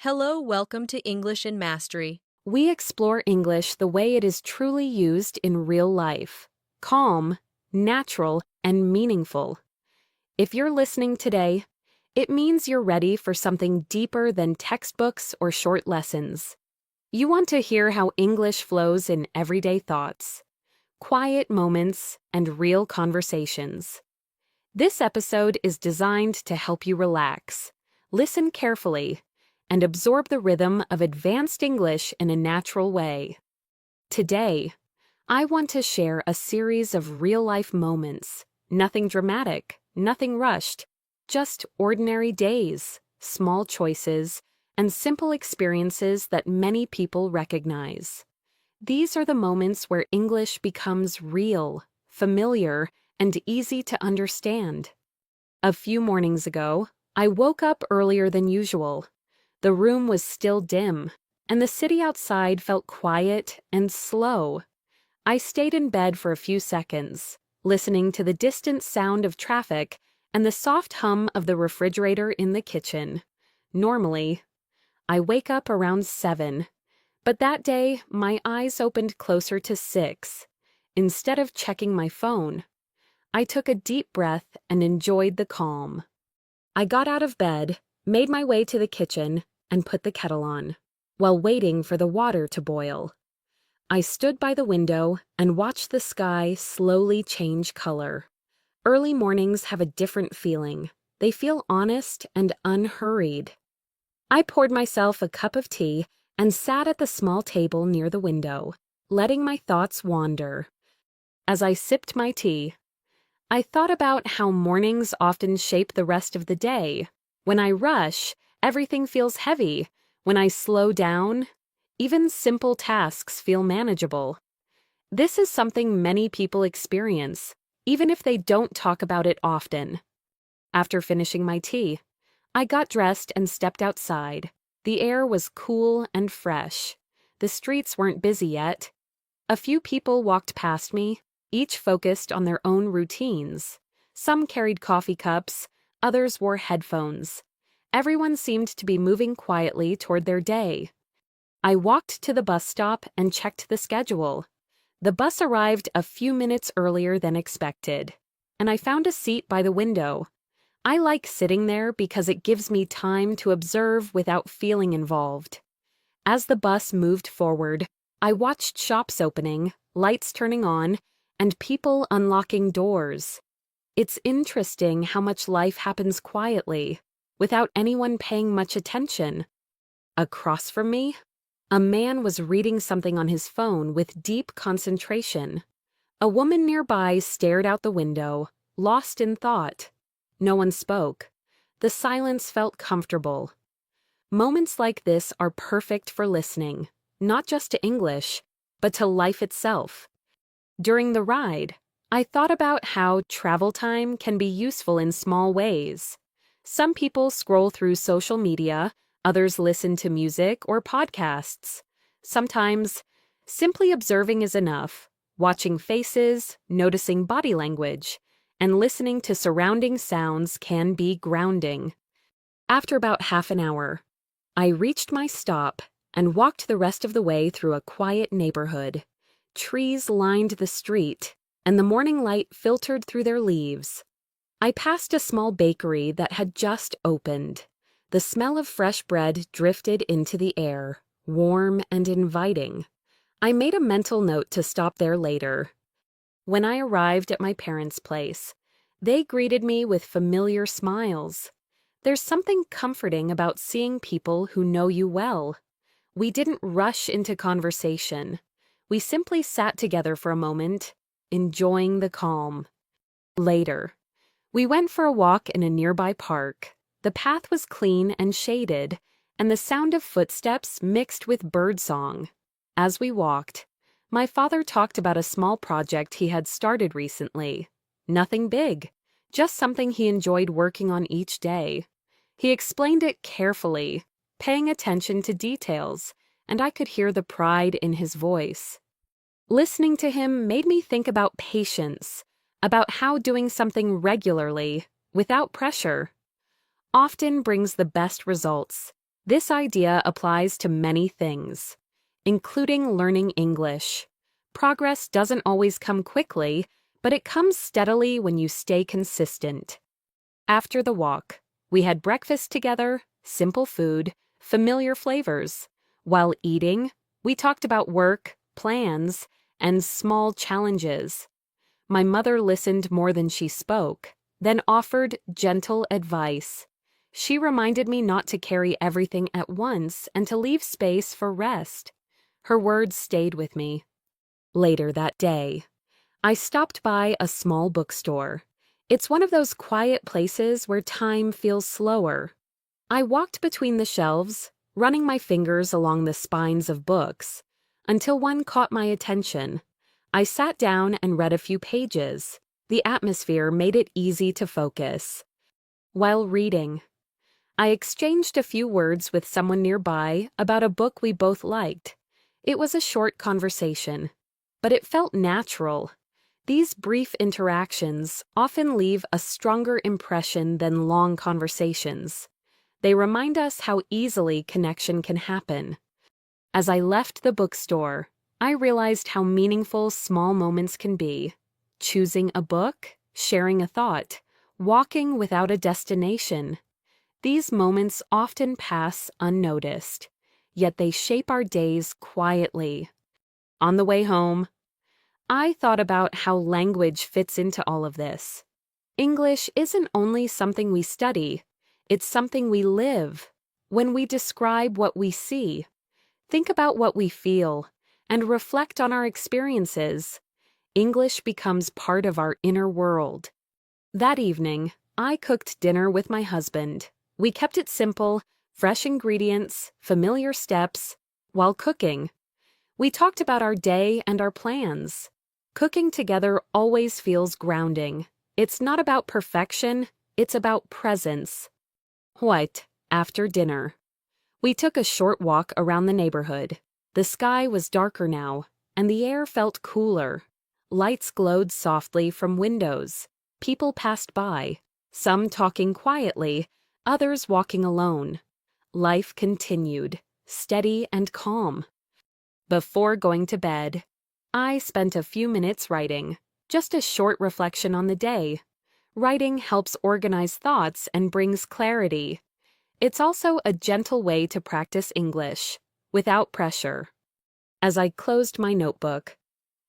Hello, welcome to English and Mastery. We explore English the way it is truly used in real life: calm, natural, and meaningful. If you're listening today, it means you're ready for something deeper than textbooks or short lessons. You want to hear how English flows in everyday thoughts, quiet moments, and real conversations. This episode is designed to help you relax, listen carefully, and absorb the rhythm of advanced English in a natural way. Today, I want to share a series of real-life moments, nothing dramatic, nothing rushed, just ordinary days, small choices, and simple experiences that many people recognize. These are the moments where English becomes real, familiar, and easy to understand. A few mornings ago, I woke up earlier than usual. The room was still dim, and the city outside felt quiet and slow. I stayed in bed for a few seconds, listening to the distant sound of traffic and the soft hum of the refrigerator in the kitchen. Normally, I wake up around 7, but that day my eyes opened closer to 6. Instead of checking my phone, I took a deep breath and enjoyed the calm. I got out of bed, made my way to the kitchen, and put the kettle on, while waiting for the water to boil. I stood by the window and watched the sky slowly change color. Early mornings have a different feeling. They feel honest and unhurried. I poured myself a cup of tea and sat at the small table near the window, letting my thoughts wander. As I sipped my tea, I thought about how mornings often shape the rest of the day. When I rush, everything feels heavy. When I slow down, even simple tasks feel manageable. This is something many people experience, even if they don't talk about it often. After finishing my tea, I got dressed and stepped outside. The air was cool and fresh. The streets weren't busy yet. A few people walked past me, each focused on their own routines. Some carried coffee cups, others wore headphones. Everyone seemed to be moving quietly toward their day. I walked to the bus stop and checked the schedule. The bus arrived a few minutes earlier than expected, and I found a seat by the window. I like sitting there because it gives me time to observe without feeling involved. As the bus moved forward, I watched shops opening, lights turning on, and people unlocking doors. It's interesting how much life happens quietly, without anyone paying much attention. Across from me, a man was reading something on his phone with deep concentration. A woman nearby stared out the window, lost in thought. No one spoke. The silence felt comfortable. Moments like this are perfect for listening, not just to English, but to life itself. During the ride, I thought about how travel time can be useful in small ways. Some people scroll through social media, others listen to music or podcasts. Sometimes, simply observing is enough, watching faces, noticing body language, and listening to surrounding sounds can be grounding. After about half an hour, I reached my stop and walked the rest of the way through a quiet neighborhood. Trees lined the street, and the morning light filtered through their leaves. I passed a small bakery that had just opened. The smell of fresh bread drifted into the air, warm and inviting. I made a mental note to stop there later. When I arrived at my parents' place, they greeted me with familiar smiles. There's something comforting about seeing people who know you well. We didn't rush into conversation. We simply sat together for a moment, enjoying the calm. Later, we went for a walk in a nearby park. The path was clean and shaded, and the sound of footsteps mixed with birdsong. As we walked, my father talked about a small project he had started recently. Nothing big, just something he enjoyed working on each day. He explained it carefully, paying attention to details, and I could hear the pride in his voice. Listening to him made me think about patience, about how doing something regularly, without pressure, often brings the best results. This idea applies to many things, including learning English. Progress doesn't always come quickly, but it comes steadily when you stay consistent. After the walk, we had breakfast together, simple food, familiar flavors. While eating, we talked about work, plans, and small challenges. My mother listened more than she spoke, then offered gentle advice. She reminded me not to carry everything at once and to leave space for rest. Her words stayed with me. Later that day, I stopped by a small bookstore. It's one of those quiet places where time feels slower. I walked between the shelves, running my fingers along the spines of books, until one caught my attention. I sat down and read a few pages. The atmosphere made it easy to focus. While reading, I exchanged a few words with someone nearby about a book we both liked. It was a short conversation, but it felt natural. These brief interactions often leave a stronger impression than long conversations. They remind us how easily connection can happen. As I left the bookstore, I realized how meaningful small moments can be. Choosing a book, sharing a thought, walking without a destination. These moments often pass unnoticed, yet they shape our days quietly. On the way home, I thought about how language fits into all of this. English isn't only something we study, it's something we live. When we describe what we see, think about what we feel, and reflect on our experiences, English becomes part of our inner world. That evening, I cooked dinner with my husband. We kept it simple, fresh ingredients, familiar steps. While cooking, we talked about our day and our plans. Cooking together always feels grounding. It's not about perfection, it's about presence. After dinner, we took a short walk around the neighborhood. The sky was darker now, and the air felt cooler. Lights glowed softly from windows. People passed by, some talking quietly, others walking alone. Life continued, steady and calm. Before going to bed, I spent a few minutes writing, just a short reflection on the day. Writing helps organize thoughts and brings clarity. It's also a gentle way to practice English, without pressure. As I closed my notebook,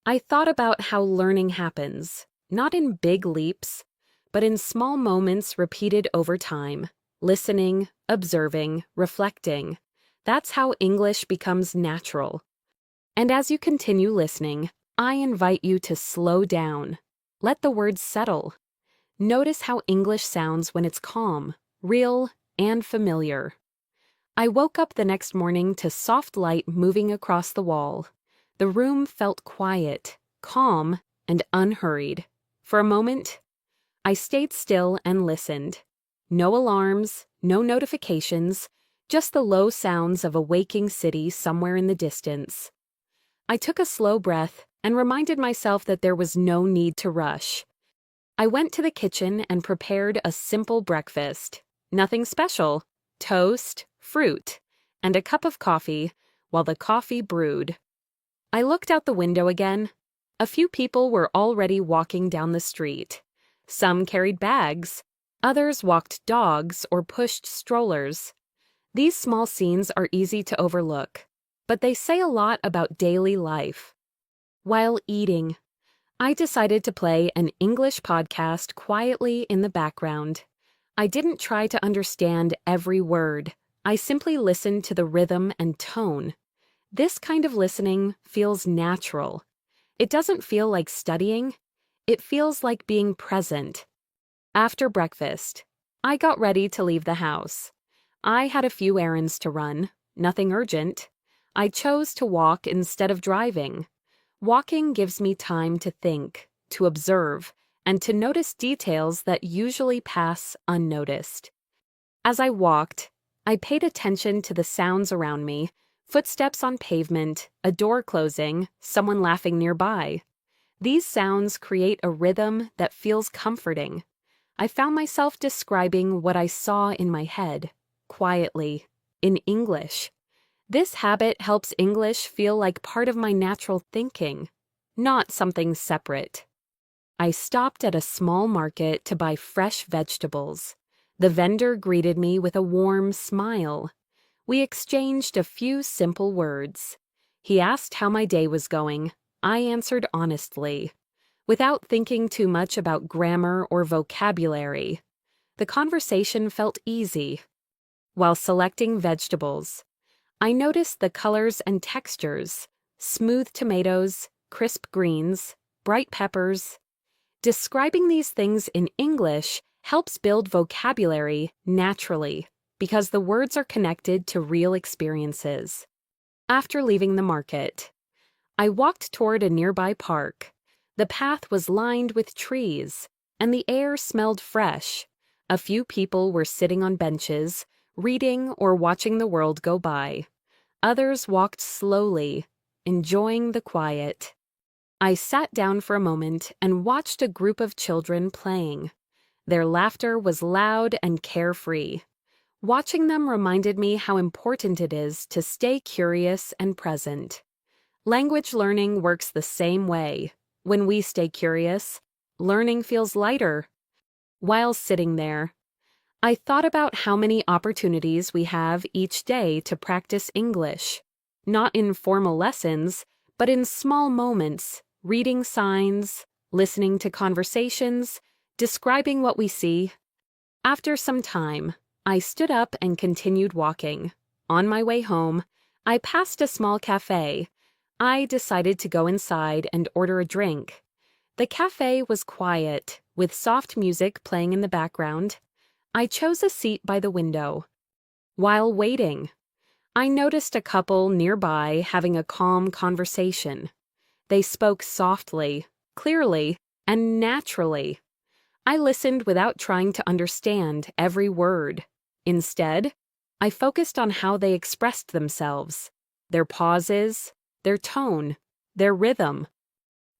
I thought about how learning happens, not in big leaps, but in small moments repeated over time. Listening, observing, reflecting. That's how English becomes natural. And as you continue listening, I invite you to slow down. Let the words settle. Notice how English sounds when it's calm, real, and familiar. I woke up the next morning to soft light moving across the wall. The room felt quiet, calm, and unhurried. For a moment, I stayed still and listened. No alarms, no notifications, just the low sounds of a waking city somewhere in the distance. I took a slow breath and reminded myself that there was no need to rush. I went to the kitchen and prepared a simple breakfast. Nothing special. Toast, fruit, and a cup of coffee while the coffee brewed. I looked out the window again. A few people were already walking down the street. Some carried bags. Others walked dogs or pushed strollers. These small scenes are easy to overlook, but they say a lot about daily life. While eating, I decided to play an English podcast quietly in the background. I didn't try to understand every word. I simply listened to the rhythm and tone. This kind of listening feels natural. It doesn't feel like studying. It feels like being present. After breakfast, I got ready to leave the house. I had a few errands to run, nothing urgent. I chose to walk instead of driving. Walking gives me time to think, to observe, and to notice details that usually pass unnoticed. As I walked, I paid attention to the sounds around me, footsteps on pavement, a door closing, someone laughing nearby. These sounds create a rhythm that feels comforting. I found myself describing what I saw in my head, quietly. in English. This habit helps English feel like part of my natural thinking, not something separate. I stopped at a small market to buy fresh vegetables. The vendor greeted me with a warm smile. We exchanged a few simple words. He asked how my day was going. I answered honestly, without thinking too much about grammar or vocabulary. The conversation felt easy. While selecting vegetables, I noticed the colors and textures: smooth tomatoes, crisp greens, bright peppers. Describing these things in English helps build vocabulary naturally because the words are connected to real experiences. After leaving the market, I walked toward a nearby park. The path was lined with trees, and the air smelled fresh. A few people were sitting on benches, reading or watching the world go by. Others walked slowly, enjoying the quiet. I sat down for a moment and watched a group of children playing. Their laughter was loud and carefree. Watching them reminded me how important it is to stay curious and present. Language learning works the same way. When we stay curious, learning feels lighter. While sitting there, I thought about how many opportunities we have each day to practice English, not in formal lessons, but in small moments, reading signs, listening to conversations, describing what we see. After some time, I stood up and continued walking. On my way home, I passed a small cafe. I decided to go inside and order a drink. The cafe was quiet, with soft music playing in the background. I chose a seat by the window. While waiting, I noticed a couple nearby having a calm conversation. They spoke softly, clearly, and naturally. I listened without trying to understand every word. Instead, I focused on how they expressed themselves, their pauses, their tone, their rhythm.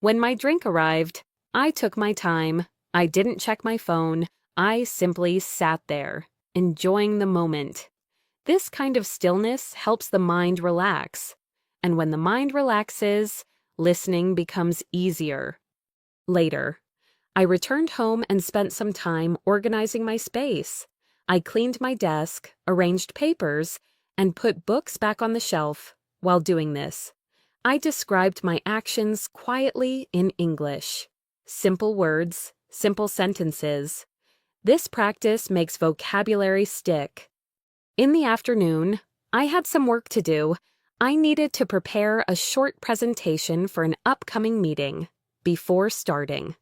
When my drink arrived, I took my time. I didn't check my phone. I simply sat there, enjoying the moment. This kind of stillness helps the mind relax. And when the mind relaxes, listening becomes easier. Later, I returned home and spent some time organizing my space. I cleaned my desk, arranged papers, and put books back on the shelf. While doing this, I described my actions quietly in English. Simple words, simple sentences. This practice makes vocabulary stick. In the afternoon, I had some work to do. I needed to prepare a short presentation for an upcoming meeting. Before starting,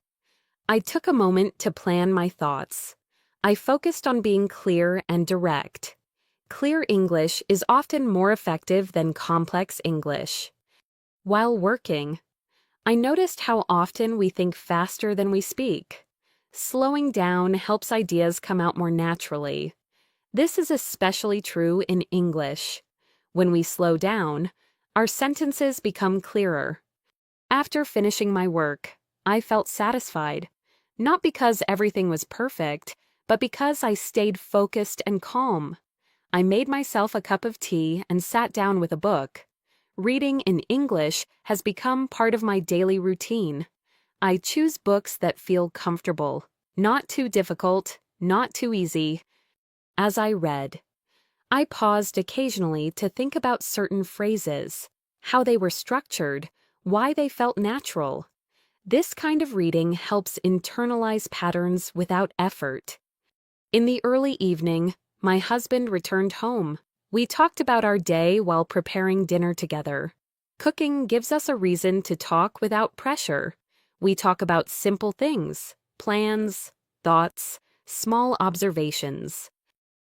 I took a moment to plan my thoughts. I focused on being clear and direct. Clear English is often more effective than complex English. While working, I noticed how often we think faster than we speak. Slowing down helps ideas come out more naturally. This is especially true in English. When we slow down, our sentences become clearer. After finishing my work, I felt satisfied, not because everything was perfect, but because I stayed focused and calm. I made myself a cup of tea and sat down with a book. Reading in English has become part of my daily routine. I choose books that feel comfortable, not too difficult, not too easy. As I read, I paused occasionally to think about certain phrases, how they were structured, why they felt natural. This kind of reading helps internalize patterns without effort. In the early evening, my husband returned home. We talked about our day while preparing dinner together. Cooking gives us a reason to talk without pressure. We talk about simple things, plans, thoughts, small observations.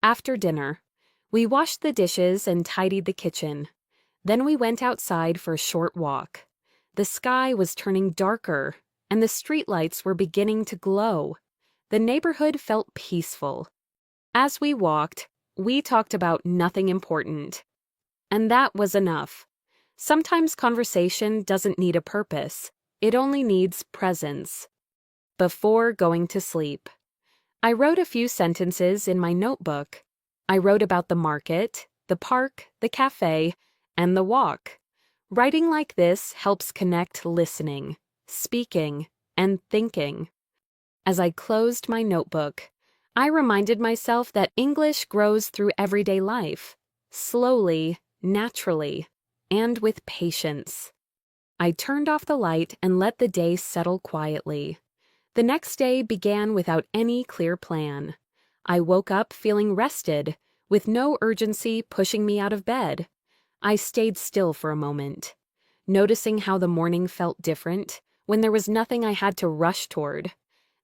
After dinner, we washed the dishes and tidied the kitchen. Then we went outside for a short walk. The sky was turning darker, and the streetlights were beginning to glow. The neighborhood felt peaceful. As we walked, we talked about nothing important. And that was enough. Sometimes conversation doesn't need a purpose. It only needs presence. Before going to sleep, I wrote a few sentences in my notebook. I wrote about the market, the park, the cafe, and the walk. Writing like this helps connect listening, speaking, and thinking. As I closed my notebook, I reminded myself that English grows through everyday life, slowly, naturally, and with patience. I turned off the light and let the day settle quietly. The next day began without any clear plan. I woke up feeling rested, with no urgency pushing me out of bed. I stayed still for a moment, noticing how the morning felt different when there was nothing I had to rush toward.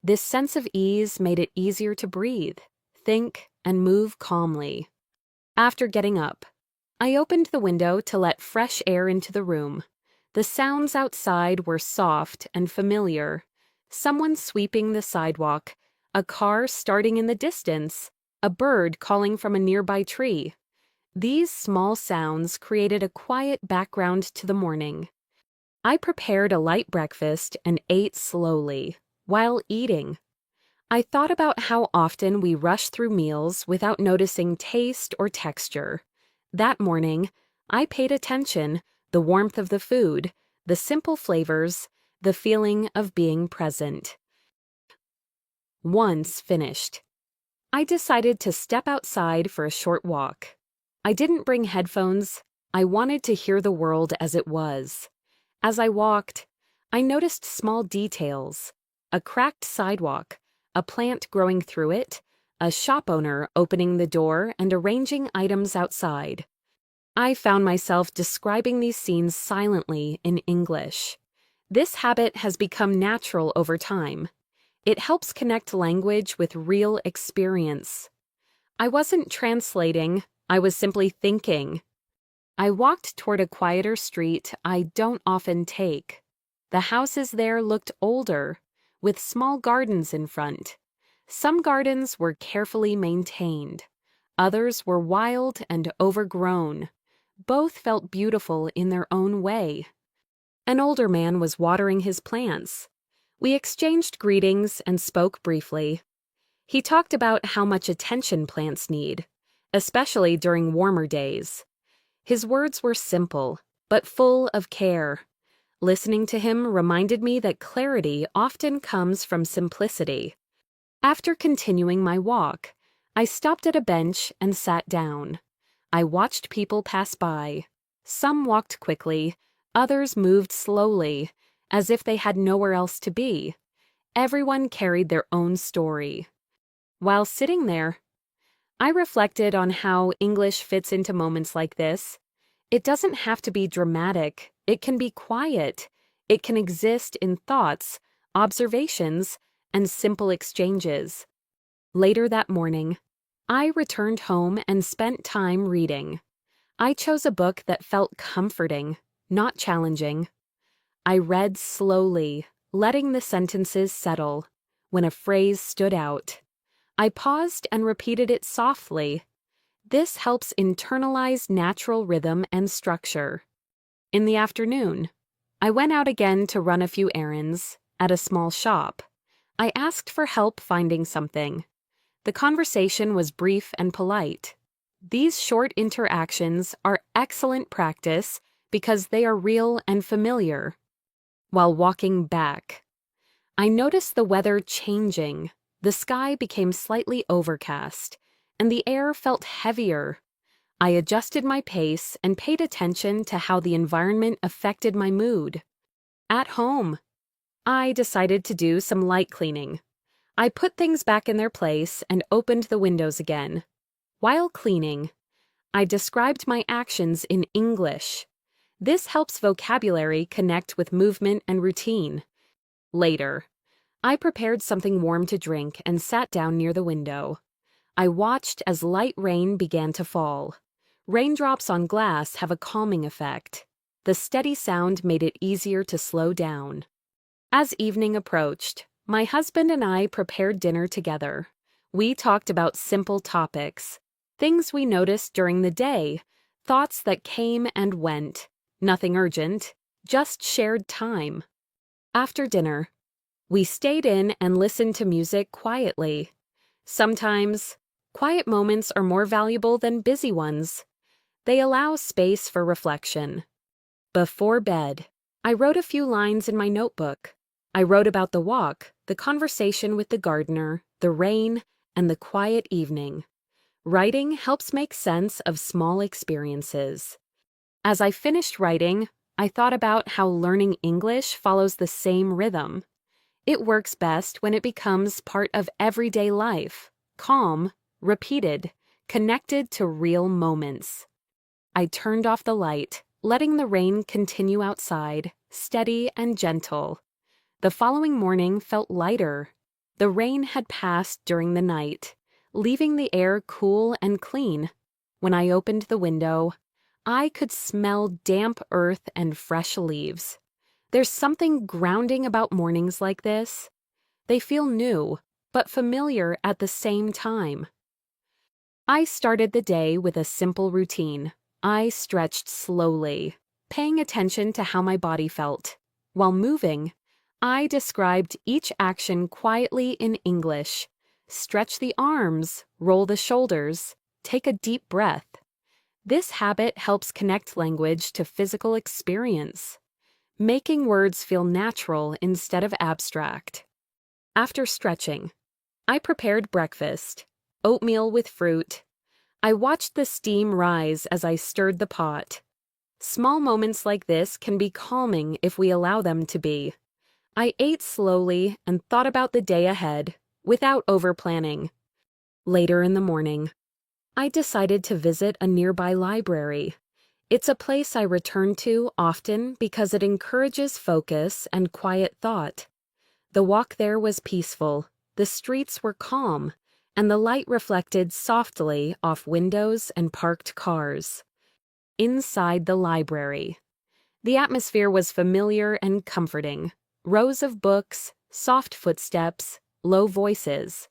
This sense of ease made it easier to breathe, think, and move calmly. After getting up, I opened the window to let fresh air into the room. The sounds outside were soft and familiar. Someone sweeping the sidewalk, a car starting in the distance, a bird calling from a nearby tree. These small sounds created a quiet background to the morning. I prepared a light breakfast and ate slowly. While eating, I thought about how often we rush through meals without noticing taste or texture. That morning, I paid attention, the warmth of the food, the simple flavors, the feeling of being present. Once finished, I decided to step outside for a short walk. I didn't bring headphones. I wanted to hear the world as it was. As I walked, I noticed small details: a cracked sidewalk, a plant growing through it, a shop owner opening the door and arranging items outside. I found myself describing these scenes silently in English. This habit has become natural over time. It helps connect language with real experience. I wasn't translating, I was simply thinking. I walked toward a quieter street I don't often take. The houses there looked older, with small gardens in front. Some gardens were carefully maintained. Others were wild and overgrown. Both felt beautiful in their own way. An older man was watering his plants. We exchanged greetings and spoke briefly. He talked about how much attention plants need, especially during warmer days. His words were simple, but full of care. Listening to him reminded me that clarity often comes from simplicity. After continuing my walk, I stopped at a bench and sat down. I watched people pass by. Some walked quickly, others moved slowly, as if they had nowhere else to be. Everyone carried their own story. While sitting there, I reflected on how English fits into moments like this. It doesn't have to be dramatic. It can be quiet. It can exist in thoughts, observations, and simple exchanges. Later that morning, I returned home and spent time reading. I chose a book that felt comforting, not challenging. I read slowly, letting the sentences settle. When a phrase stood out, I paused and repeated it softly. This helps internalize natural rhythm and structure. In the afternoon, I went out again to run a few errands at a small shop. I asked for help finding something. The conversation was brief and polite. These short interactions are excellent practice because they are real and familiar. While walking back, I noticed the weather changing. The sky became slightly overcast, and the air felt heavier. I adjusted my pace and paid attention to how the environment affected my mood. At home, I decided to do some light cleaning. I put things back in their place and opened the windows again. While cleaning, I described my actions in English. This helps vocabulary connect with movement and routine. Later, I prepared something warm to drink and sat down near the window. I watched as light rain began to fall. Raindrops on glass have a calming effect. The steady sound made it easier to slow down. As evening approached, my husband and I prepared dinner together. We talked about simple topics, things we noticed during the day, thoughts that came and went. Nothing urgent, just shared time. After dinner, we stayed in and listened to music quietly. Sometimes, quiet moments are more valuable than busy ones. They allow space for reflection. Before bed, I wrote a few lines in my notebook. I wrote about the walk, the conversation with the gardener, the rain, and the quiet evening. Writing helps make sense of small experiences. As I finished writing, I thought about how learning English follows the same rhythm. It works best when it becomes part of everyday life, calm, repeated, connected to real moments. I turned off the light, letting the rain continue outside, steady and gentle. The following morning felt lighter. The rain had passed during the night, leaving the air cool and clean. When I opened the window, I could smell damp earth and fresh leaves. There's something grounding about mornings like this. They feel new, but familiar at the same time. I started the day with a simple routine. I stretched slowly, paying attention to how my body felt. While moving, I described each action quietly in English. Stretch the arms, roll the shoulders, take a deep breath. This habit helps connect language to physical experience, making words feel natural instead of abstract. After stretching, I prepared breakfast, oatmeal with fruit. I watched the steam rise as I stirred the pot. Small moments like this can be calming if we allow them to be. I ate slowly and thought about the day ahead, without over-planning. Later in the morning, I decided to visit a nearby library. It's a place I return to often because it encourages focus and quiet thought. The walk there was peaceful, the streets were calm, and the light reflected softly off windows and parked cars. Inside the library, the atmosphere was familiar and comforting. Rows of books, soft footsteps, low voices.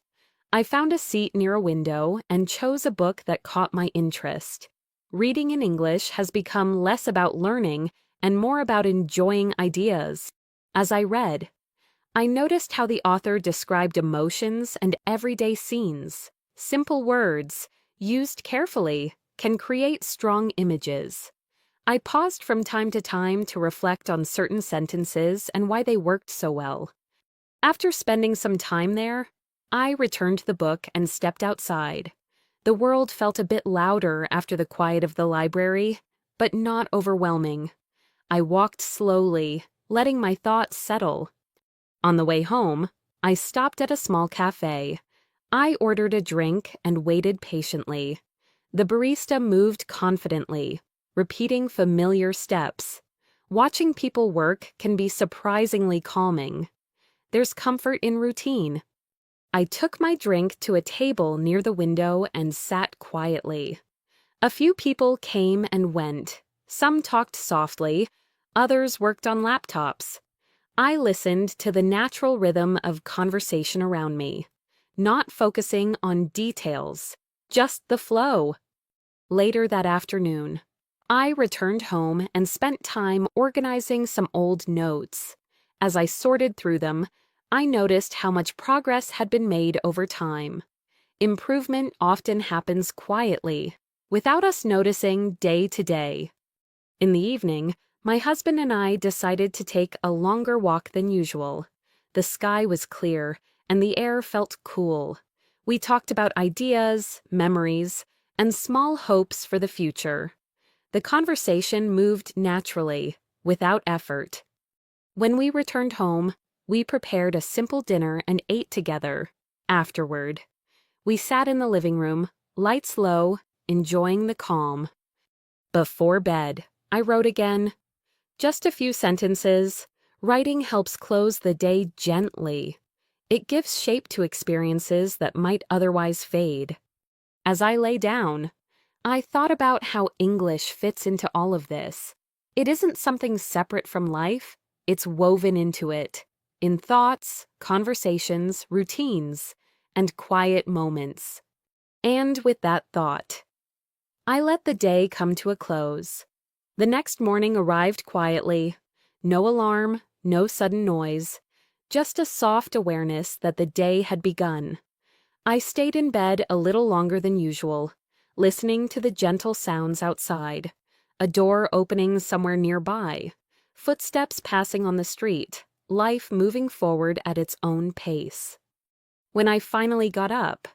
I found a seat near a window and chose a book that caught my interest. Reading in English has become less about learning and more about enjoying ideas. As I read, I noticed how the author described emotions and everyday scenes. Simple words, used carefully, can create strong images. I paused from time to time to reflect on certain sentences and why they worked so well. After spending some time there, I returned the book and stepped outside. The world felt a bit louder after the quiet of the library, but not overwhelming. I walked slowly, letting my thoughts settle. On the way home, I stopped at a small cafe. I ordered a drink and waited patiently. The barista moved confidently, repeating familiar steps. Watching people work can be surprisingly calming. There's comfort in routine. I took my drink to a table near the window and sat quietly. A few people came and went. Some talked softly, others worked on laptops. I listened to the natural rhythm of conversation around me, not focusing on details, just the flow. Later that afternoon, I returned home and spent time organizing some old notes. As I sorted through them, I noticed how much progress had been made over time. Improvement often happens quietly, without us noticing day to day. In the evening, my husband and I decided to take a longer walk than usual. The sky was clear, and the air felt cool. We talked about ideas, memories, and small hopes for the future. The conversation moved naturally, without effort. When we returned home, we prepared a simple dinner and ate together. Afterward, we sat in the living room, lights low, enjoying the calm. Before bed, I wrote again. Just a few sentences. Writing helps close the day gently. It gives shape to experiences that might otherwise fade. As I lay down, I thought about how English fits into all of this. It isn't something separate from life, it's woven into it. In thoughts, conversations, routines, and quiet moments. And with that thought, I let the day come to a close. The next morning arrived quietly. No alarm, no sudden noise, just a soft awareness that the day had begun. I stayed in bed a little longer than usual. listening to the gentle sounds outside, a door opening somewhere nearby, footsteps passing on the street, life moving forward at its own pace. When I finally got up,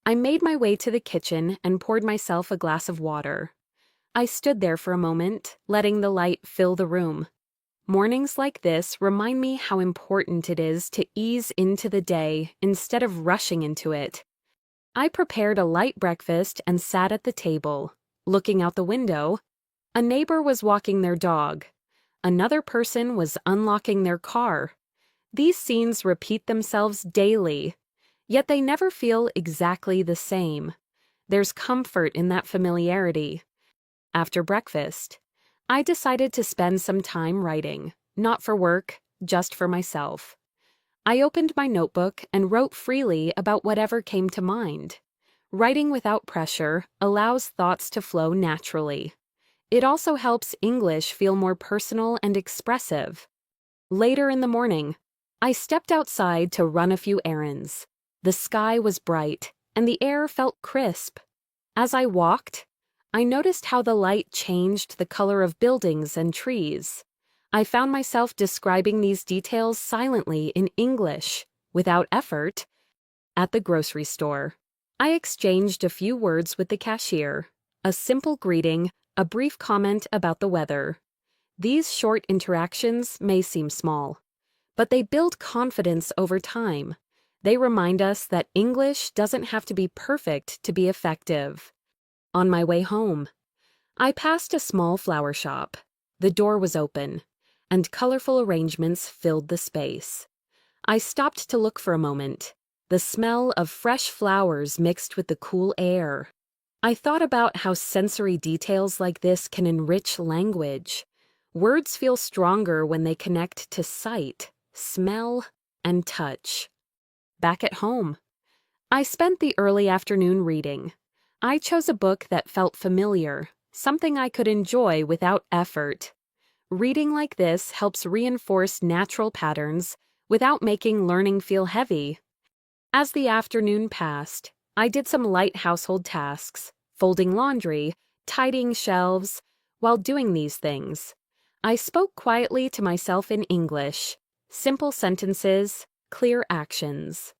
I made my way to the kitchen and poured myself a glass of water. I stood there for a moment, letting the light fill the room. Mornings like this remind me how important it is to ease into the day instead of rushing into it. I prepared a light breakfast and sat at the table. Looking out the window, a neighbor was walking their dog. Another person was unlocking their car. These scenes repeat themselves daily, yet they never feel exactly the same. There's comfort in that familiarity. After breakfast, I decided to spend some time writing, not for work, just for myself. I opened my notebook and wrote freely about whatever came to mind. Writing without pressure allows thoughts to flow naturally. It also helps English feel more personal and expressive. Later in the morning, I stepped outside to run a few errands. The sky was bright, and the air felt crisp. As I walked, I noticed how the light changed the color of buildings and trees. I found myself describing these details silently in English, without effort. At the grocery store, I exchanged a few words with the cashier, a simple greeting, a brief comment about the weather. These short interactions may seem small, but they build confidence over time. They remind us that English doesn't have to be perfect to be effective. On my way home, I passed a small flower shop. The door was open, and colorful arrangements filled the space. I stopped to look for a moment. The smell of fresh flowers mixed with the cool air. I thought about how sensory details like this can enrich language. Words feel stronger when they connect to sight, smell, and touch. Back at home, I spent the early afternoon reading. I chose a book that felt familiar, something I could enjoy without effort. Reading like this helps reinforce natural patterns without making learning feel heavy. As the afternoon passed, I did some light household tasks, folding laundry, tidying shelves. While doing these things, I spoke quietly to myself in English, simple sentences, clear actions.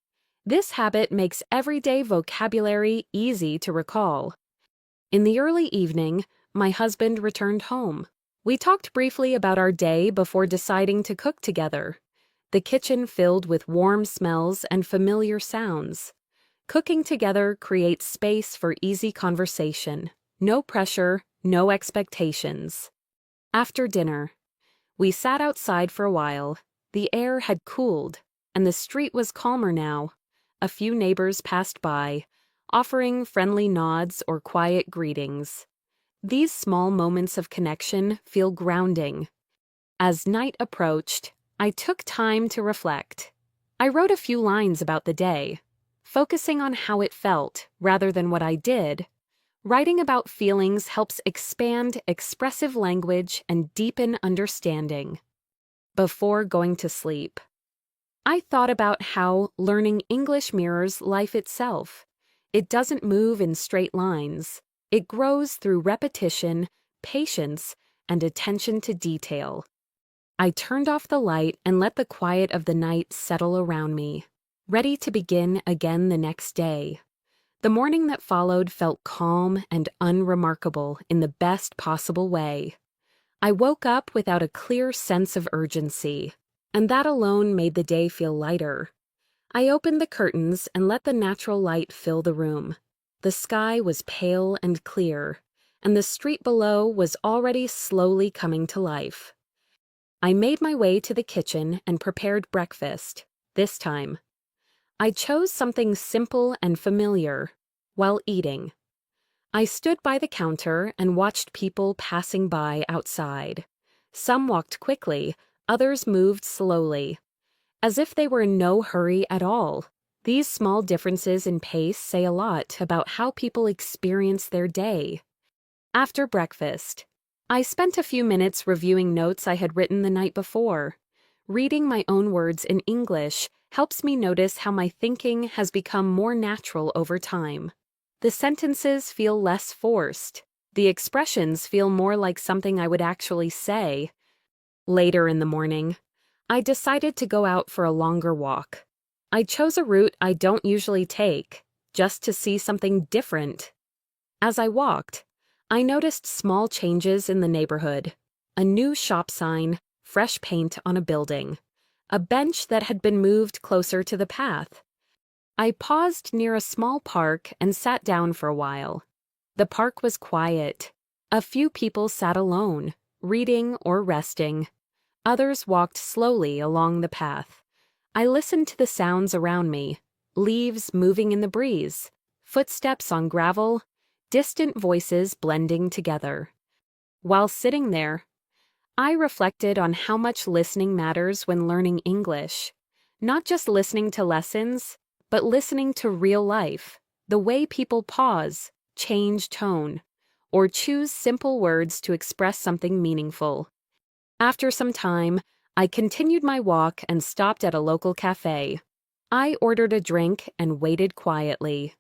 This habit makes everyday vocabulary easy to recall. In the early evening, my husband returned home. We talked briefly about our day before deciding to cook together. The kitchen filled with warm smells and familiar sounds. Cooking together creates space for easy conversation. No pressure, no expectations. After dinner, we sat outside for a while. The air had cooled, and the street was calmer now. A few neighbors passed by, offering friendly nods or quiet greetings. These small moments of connection feel grounding. As night approached, I took time to reflect. I wrote a few lines about the day, focusing on how it felt rather than what I did. Writing about feelings helps expand expressive language and deepen understanding. Before going to sleep, I thought about how learning English mirrors life itself. It doesn't move in straight lines. It grows through repetition, patience, and attention to detail. I turned off the light and let the quiet of the night settle around me, ready to begin again the next day. The morning that followed felt calm and unremarkable in the best possible way. I woke up without a clear sense of urgency, and that alone made the day feel lighter. I opened the curtains and let the natural light fill the room. The sky was pale and clear, and the street below was already slowly coming to life. I made my way to the kitchen and prepared breakfast. This time, I chose something simple and familiar while eating. I stood by the counter and watched people passing by outside. Some walked quickly, others moved slowly, as if they were in no hurry at all. These small differences in pace say a lot about how people experience their day. After breakfast, I spent a few minutes reviewing notes I had written the night before. Reading my own words in English helps me notice how my thinking has become more natural over time. The sentences feel less forced. The expressions feel more like something I would actually say. Later in the morning, I decided to go out for a longer walk. I chose a route I don't usually take, just to see something different. As I walked, I noticed small changes in the neighborhood. A new shop sign, fresh paint on a building, a bench that had been moved closer to the path. I paused near a small park and sat down for a while. The park was quiet. A few people sat alone, reading or resting. Others walked slowly along the path. I listened to the sounds around me, leaves moving in the breeze, footsteps on gravel, distant voices blending together. While sitting there, I reflected on how much listening matters when learning English. Not just listening to lessons, but listening to real life, the way people pause, change tone, or choose simple words to express something meaningful. After some time, I continued my walk and stopped at a local cafe. I ordered a drink and waited quietly.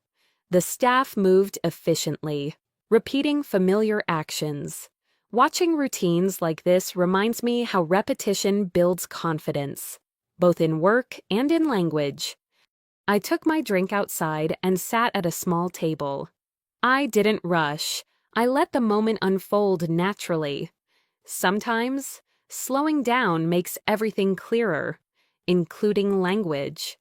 The staff moved efficiently, repeating familiar actions. Watching routines like this reminds me how repetition builds confidence, both in work and in language. I took my drink outside and sat at a small table. I didn't rush. I let the moment unfold naturally. Sometimes, slowing down makes everything clearer, including language.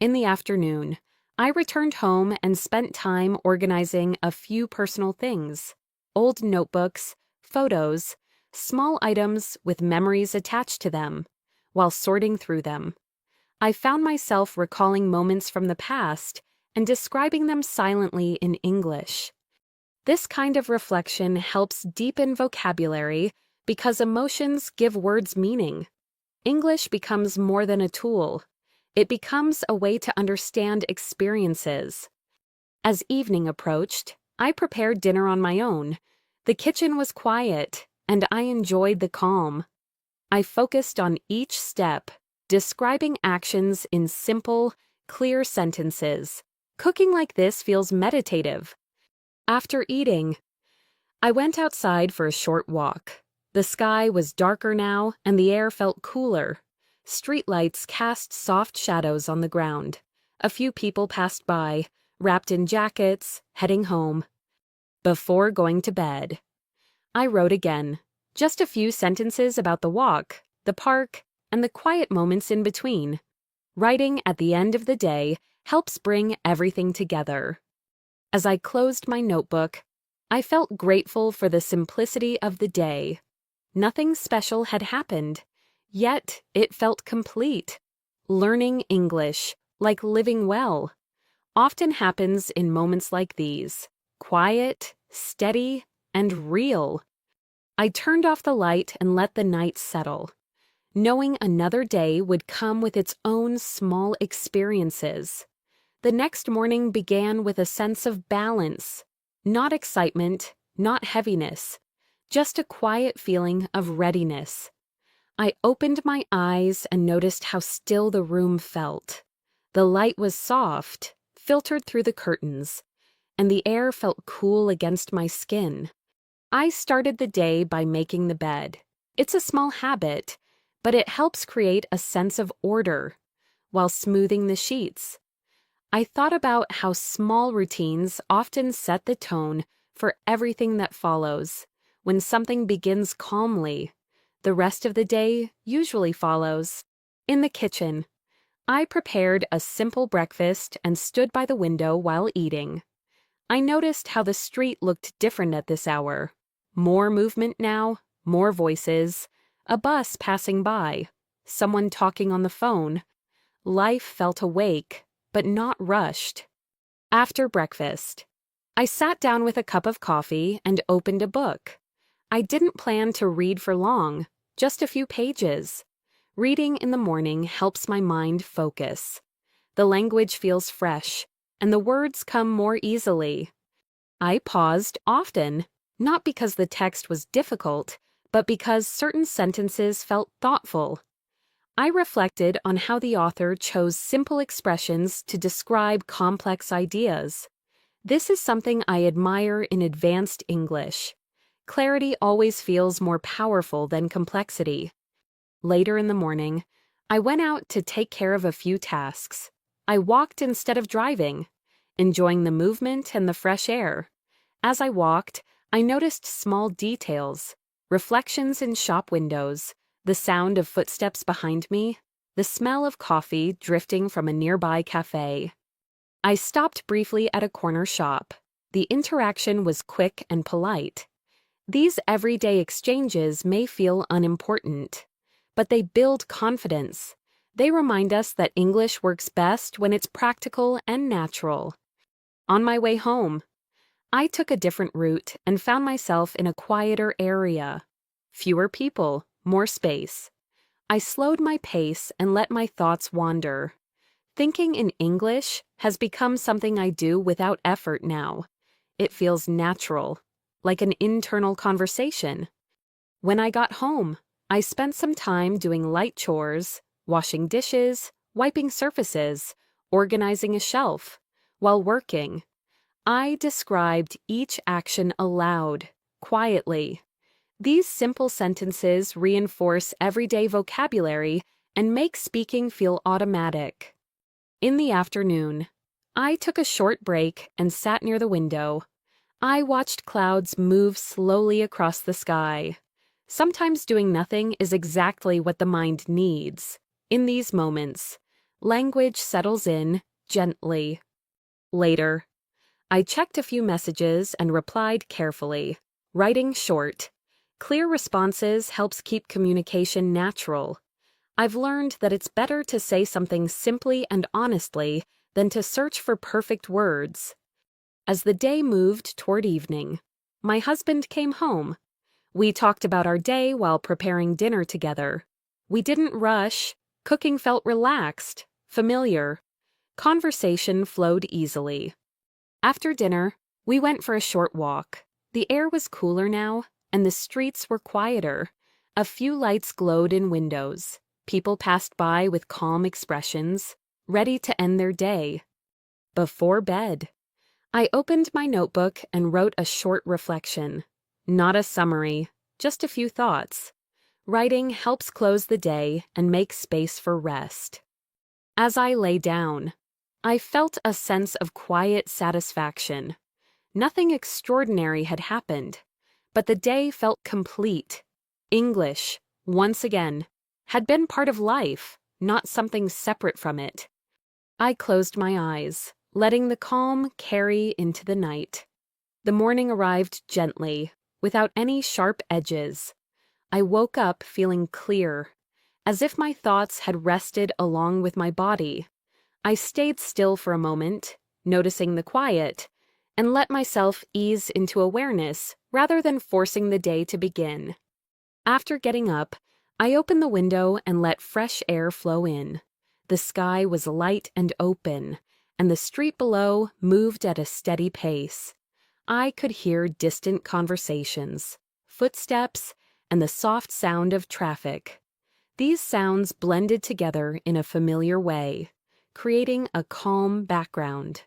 In the afternoon, I returned home and spent time organizing a few personal things: old notebooks, photos, small items with memories attached to them. While sorting through them, I found myself recalling moments from the past and describing them silently in English. This kind of reflection helps deepen vocabulary because emotions give words meaning. English becomes more than a tool. It becomes a way to understand experiences. As evening approached, I prepared dinner on my own. The kitchen was quiet, and I enjoyed the calm. I focused on each step, describing actions in simple, clear sentences. Cooking like this feels meditative. After eating, I went outside for a short walk. The sky was darker now, and the air felt cooler. Streetlights cast soft shadows on the ground. A few people passed by, wrapped in jackets, heading home. Before going to bed, I wrote again, just a few sentences about the walk, the park, and the quiet moments in between. Writing at the end of the day helps bring everything together. As I closed my notebook, I felt grateful for the simplicity of the day. Nothing special had happened, yet it felt complete. Learning English, like living well, often happens in moments like these: quiet, steady, and real. I turned off the light and let the night settle, knowing another day would come with its own small experiences. The next morning began with a sense of balance, not excitement, not heaviness, just a quiet feeling of readiness. I opened my eyes and noticed how still the room felt. The light was soft, filtered through the curtains, and the air felt cool against my skin. I started the day by making the bed. It's a small habit, but it helps create a sense of order. While smoothing the sheets, I thought about how small routines often set the tone for everything that follows. When something begins calmly, the rest of the day usually follows. In the kitchen, I prepared a simple breakfast and stood by the window while eating. I noticed how the street looked different at this hour. More movement now, more voices, a bus passing by, someone talking on the phone. Life felt awake, but not rushed. After breakfast, I sat down with a cup of coffee and opened a book. I didn't plan to read for long, just a few pages. Reading in the morning helps my mind focus. The language feels fresh, and the words come more easily. I paused often, not because the text was difficult, but because certain sentences felt thoughtful. I reflected on how the author chose simple expressions to describe complex ideas. This is something I admire in advanced English. Clarity always feels more powerful than complexity. Later in the morning, I went out to take care of a few tasks. I walked instead of driving, enjoying the movement and the fresh air. As I walked, I noticed small details, reflections in shop windows, the sound of footsteps behind me, the smell of coffee drifting from a nearby cafe. I stopped briefly at a corner shop. The interaction was quick and polite. These everyday exchanges may feel unimportant, but they build confidence. They remind us that English works best when it's practical and natural. On my way home, I took a different route and found myself in a quieter area. Fewer people, more space. I slowed my pace and let my thoughts wander. Thinking in English has become something I do without effort now. It feels natural, like an internal conversation. When I got home, I spent some time doing light chores, washing dishes, wiping surfaces, organizing a shelf. While working, I described each action aloud, quietly. These simple sentences reinforce everyday vocabulary and make speaking feel automatic. In the afternoon, I took a short break and sat near the window. I watched clouds move slowly across the sky. Sometimes doing nothing is exactly what the mind needs. In these moments, language settles in gently. Later, I checked a few messages and replied carefully. Writing short, clear responses helps keep communication natural. I've learned that it's better to say something simply and honestly than to search for perfect words. As the day moved toward evening, my husband came home. We talked about our day while preparing dinner together. We didn't rush. Cooking felt relaxed, familiar. Conversation flowed easily. After dinner, we went for a short walk. The air was cooler now, and the streets were quieter. A few lights glowed in windows. People passed by with calm expressions, ready to end their day. Before bed, I opened my notebook and wrote a short reflection. Not a summary, just a few thoughts. Writing helps close the day and make space for rest. As I lay down, I felt a sense of quiet satisfaction. Nothing extraordinary had happened, but the day felt complete. English, once again, had been part of life, not something separate from it. I closed my eyes, letting the calm carry into the night. The morning arrived gently, without any sharp edges. I woke up feeling clear, as if my thoughts had rested along with my body. I stayed still for a moment, noticing the quiet, and let myself ease into awareness rather than forcing the day to begin. After getting up, I opened the window and let fresh air flow in. The sky was light and open, and the street below moved at a steady pace. I could hear distant conversations, footsteps, and the soft sound of traffic. These sounds blended together in a familiar way, creating a calm background.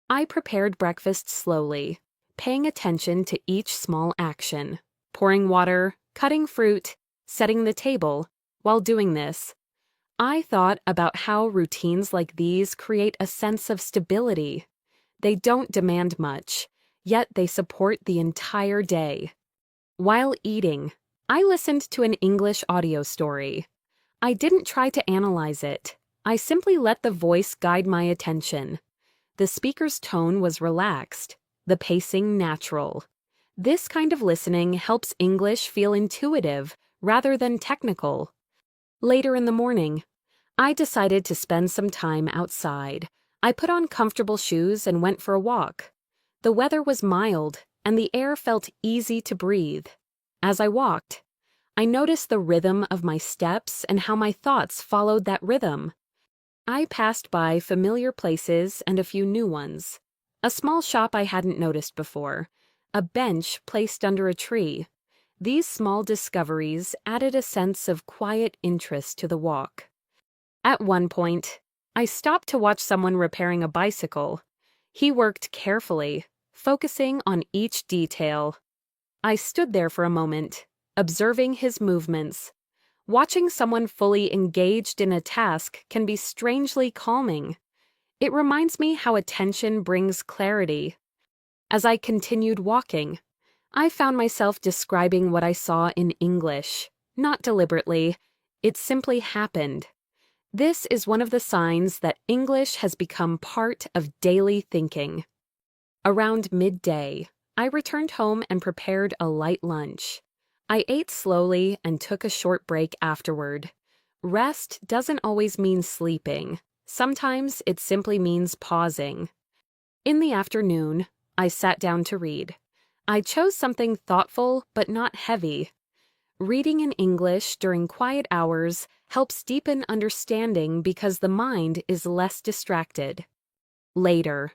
I prepared breakfast slowly, paying attention to each small action, pouring water, cutting fruit, setting the table. While doing this, I thought about how routines like these create a sense of stability. They don't demand much, yet they support the entire day. While eating, I listened to an English audio story. I didn't try to analyze it. I simply let the voice guide my attention. The speaker's tone was relaxed, the pacing natural. This kind of listening helps English feel intuitive rather than technical. Later in the morning, I decided to spend some time outside. I put on comfortable shoes and went for a walk. The weather was mild, and the air felt easy to breathe. As I walked, I noticed the rhythm of my steps and how my thoughts followed that rhythm. I passed by familiar places and a few new ones. A small shop I hadn't noticed before, a bench placed under a tree. These small discoveries added a sense of quiet interest to the walk. At one point, I stopped to watch someone repairing a bicycle. He worked carefully, focusing on each detail. I stood there for a moment, observing his movements. Watching someone fully engaged in a task can be strangely calming. It reminds me how attention brings clarity. As I continued walking, I found myself describing what I saw in English. Not deliberately, it simply happened. This is one of the signs that English has become part of daily thinking. Around midday, I returned home and prepared a light lunch. I ate slowly and took a short break afterward. Rest doesn't always mean sleeping. Sometimes it simply means pausing. In the afternoon, I sat down to read. I chose something thoughtful but not heavy. Reading in English during quiet hours helps deepen understanding because the mind is less distracted. Later,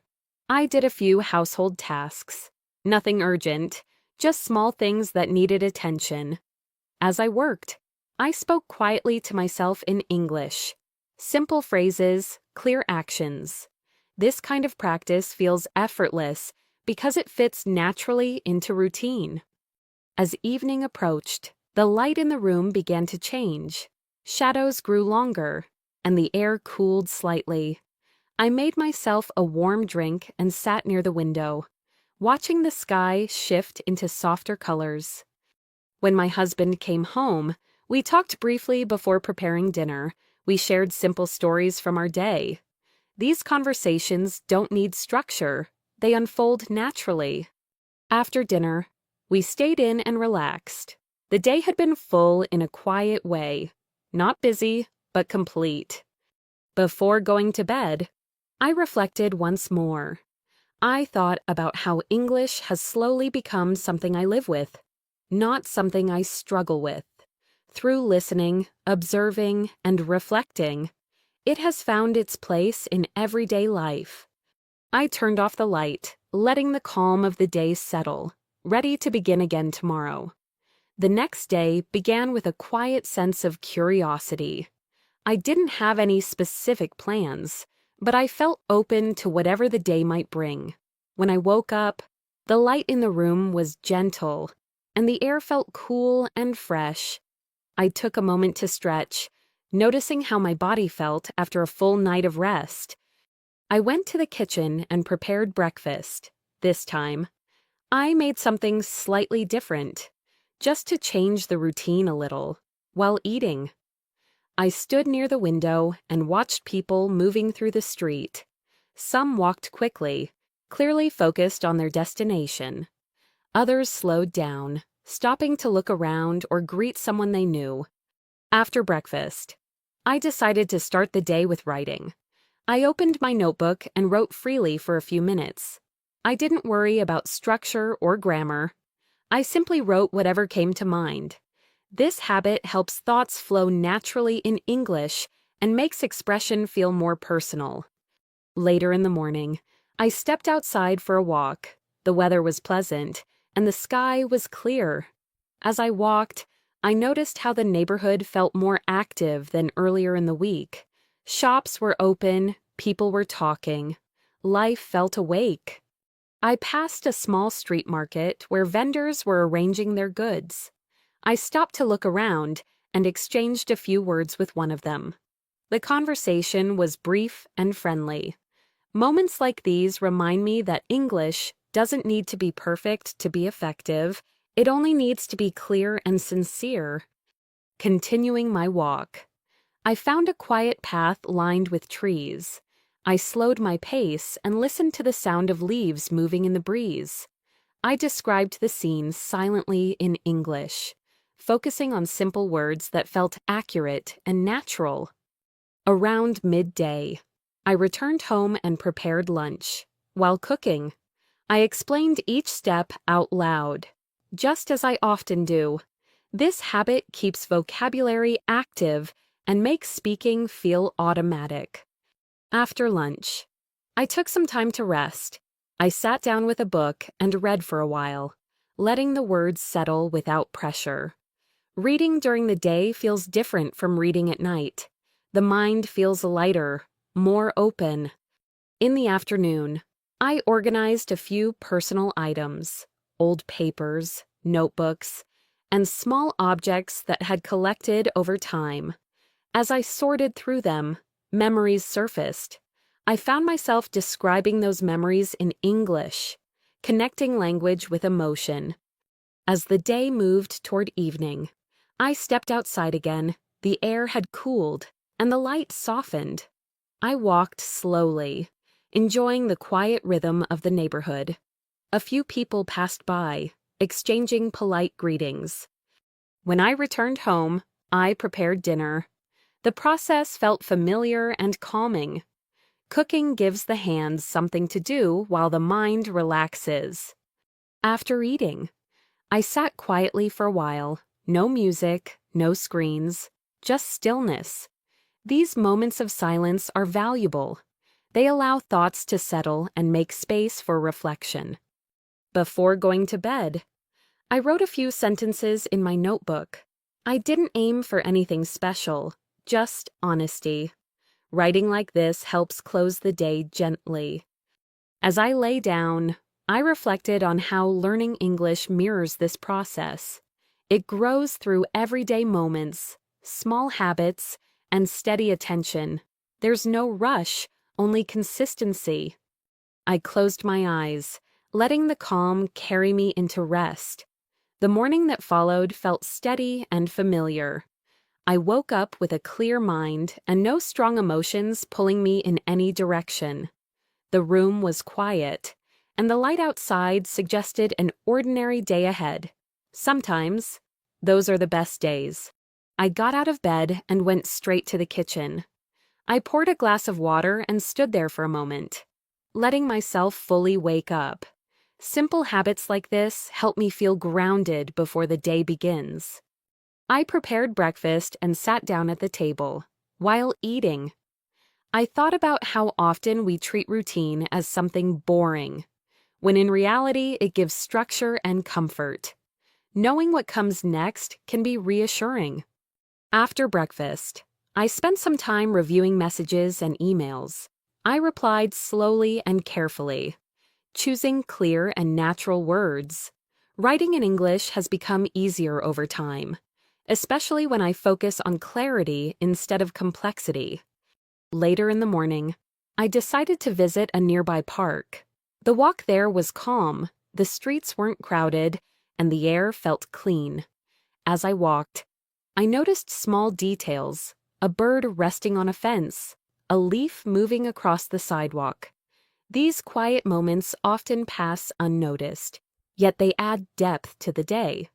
I did a few household tasks. Nothing urgent, just small things that needed attention. As I worked, I spoke quietly to myself in English. Simple phrases, clear actions. This kind of practice feels effortless because it fits naturally into routine. As evening approached, the light in the room began to change. Shadows grew longer, and the air cooled slightly. I made myself a warm drink and sat near the window, watching the sky shift into softer colors. When my husband came home, we talked briefly before preparing dinner. We shared simple stories from our day. These conversations don't need structure. They unfold naturally. After dinner, we stayed in and relaxed. The day had been full in a quiet way. Not busy, but complete. Before going to bed, I reflected once more. I thought about how English has slowly become something I live with, not something I struggle with. Through listening, observing, and reflecting, it has found its place in everyday life. I turned off the light, letting the calm of the day settle, ready to begin again tomorrow. The next day began with a quiet sense of curiosity. I didn't have any specific plans, but I felt open to whatever the day might bring. When I woke up, the light in the room was gentle, and the air felt cool and fresh. I took a moment to stretch, noticing how my body felt after a full night of rest. I went to the kitchen and prepared breakfast. This time, I made something slightly different, just to change the routine a little, while eating. I stood near the window and watched people moving through the street. Some walked quickly, clearly focused on their destination. Others slowed down, stopping to look around or greet someone they knew. After breakfast, I decided to start the day with writing. I opened my notebook and wrote freely for a few minutes. I didn't worry about structure or grammar. I simply wrote whatever came to mind. This habit helps thoughts flow naturally in English and makes expression feel more personal. Later in the morning, I stepped outside for a walk. The weather was pleasant, and the sky was clear. As I walked, I noticed how the neighborhood felt more active than earlier in the week. Shops were open, people were talking. Life felt awake. I passed a small street market where vendors were arranging their goods. I stopped to look around and exchanged a few words with one of them. The conversation was brief and friendly. Moments like these remind me that English doesn't need to be perfect to be effective. It only needs to be clear and sincere. Continuing my walk, I found a quiet path lined with trees. I slowed my pace and listened to the sound of leaves moving in the breeze. I described the scene silently in English, focusing on simple words that felt accurate and natural. Around midday, I returned home and prepared lunch. While cooking, I explained each step out loud, just as I often do. This habit keeps vocabulary active and makes speaking feel automatic. After lunch, I took some time to rest. I sat down with a book and read for a while, letting the words settle without pressure. Reading during the day feels different from reading at night. The mind feels lighter, more open. In the afternoon, I organized a few personal items, old papers, notebooks, and small objects that had collected over time. As I sorted through them, memories surfaced. I found myself describing those memories in English, connecting language with emotion. As the day moved toward evening, I stepped outside again. The air had cooled, and the light softened. I walked slowly, enjoying the quiet rhythm of the neighborhood. A few people passed by, exchanging polite greetings. When I returned home, I prepared dinner. The process felt familiar and calming. Cooking gives the hands something to do while the mind relaxes. After eating, I sat quietly for a while. No music, no screens, just stillness. These moments of silence are valuable. They allow thoughts to settle and make space for reflection. Before going to bed, I wrote a few sentences in my notebook. I didn't aim for anything special, just honesty. Writing like this helps close the day gently. As I lay down, I reflected on how learning English mirrors this process. It grows through everyday moments, small habits, and steady attention. There's no rush, only consistency. I closed my eyes, letting the calm carry me into rest. The morning that followed felt steady and familiar. I woke up with a clear mind and no strong emotions pulling me in any direction. The room was quiet, and the light outside suggested an ordinary day ahead. Sometimes, those are the best days. I got out of bed and went straight to the kitchen. I poured a glass of water and stood there for a moment, letting myself fully wake up. Simple habits like this help me feel grounded before the day begins. I prepared breakfast and sat down at the table. While eating, I thought about how often we treat routine as something boring, when in reality it gives structure and comfort. Knowing what comes next can be reassuring. After breakfast, I spent some time reviewing messages and emails. I replied slowly and carefully, choosing clear and natural words. Writing in English has become easier over time, especially when I focus on clarity instead of complexity. Later in the morning, I decided to visit a nearby park. The walk there was calm, the streets weren't crowded, and the air felt clean. As I walked, I noticed small details: a bird resting on a fence, a leaf moving across the sidewalk. These quiet moments often pass unnoticed, yet they add depth to the day.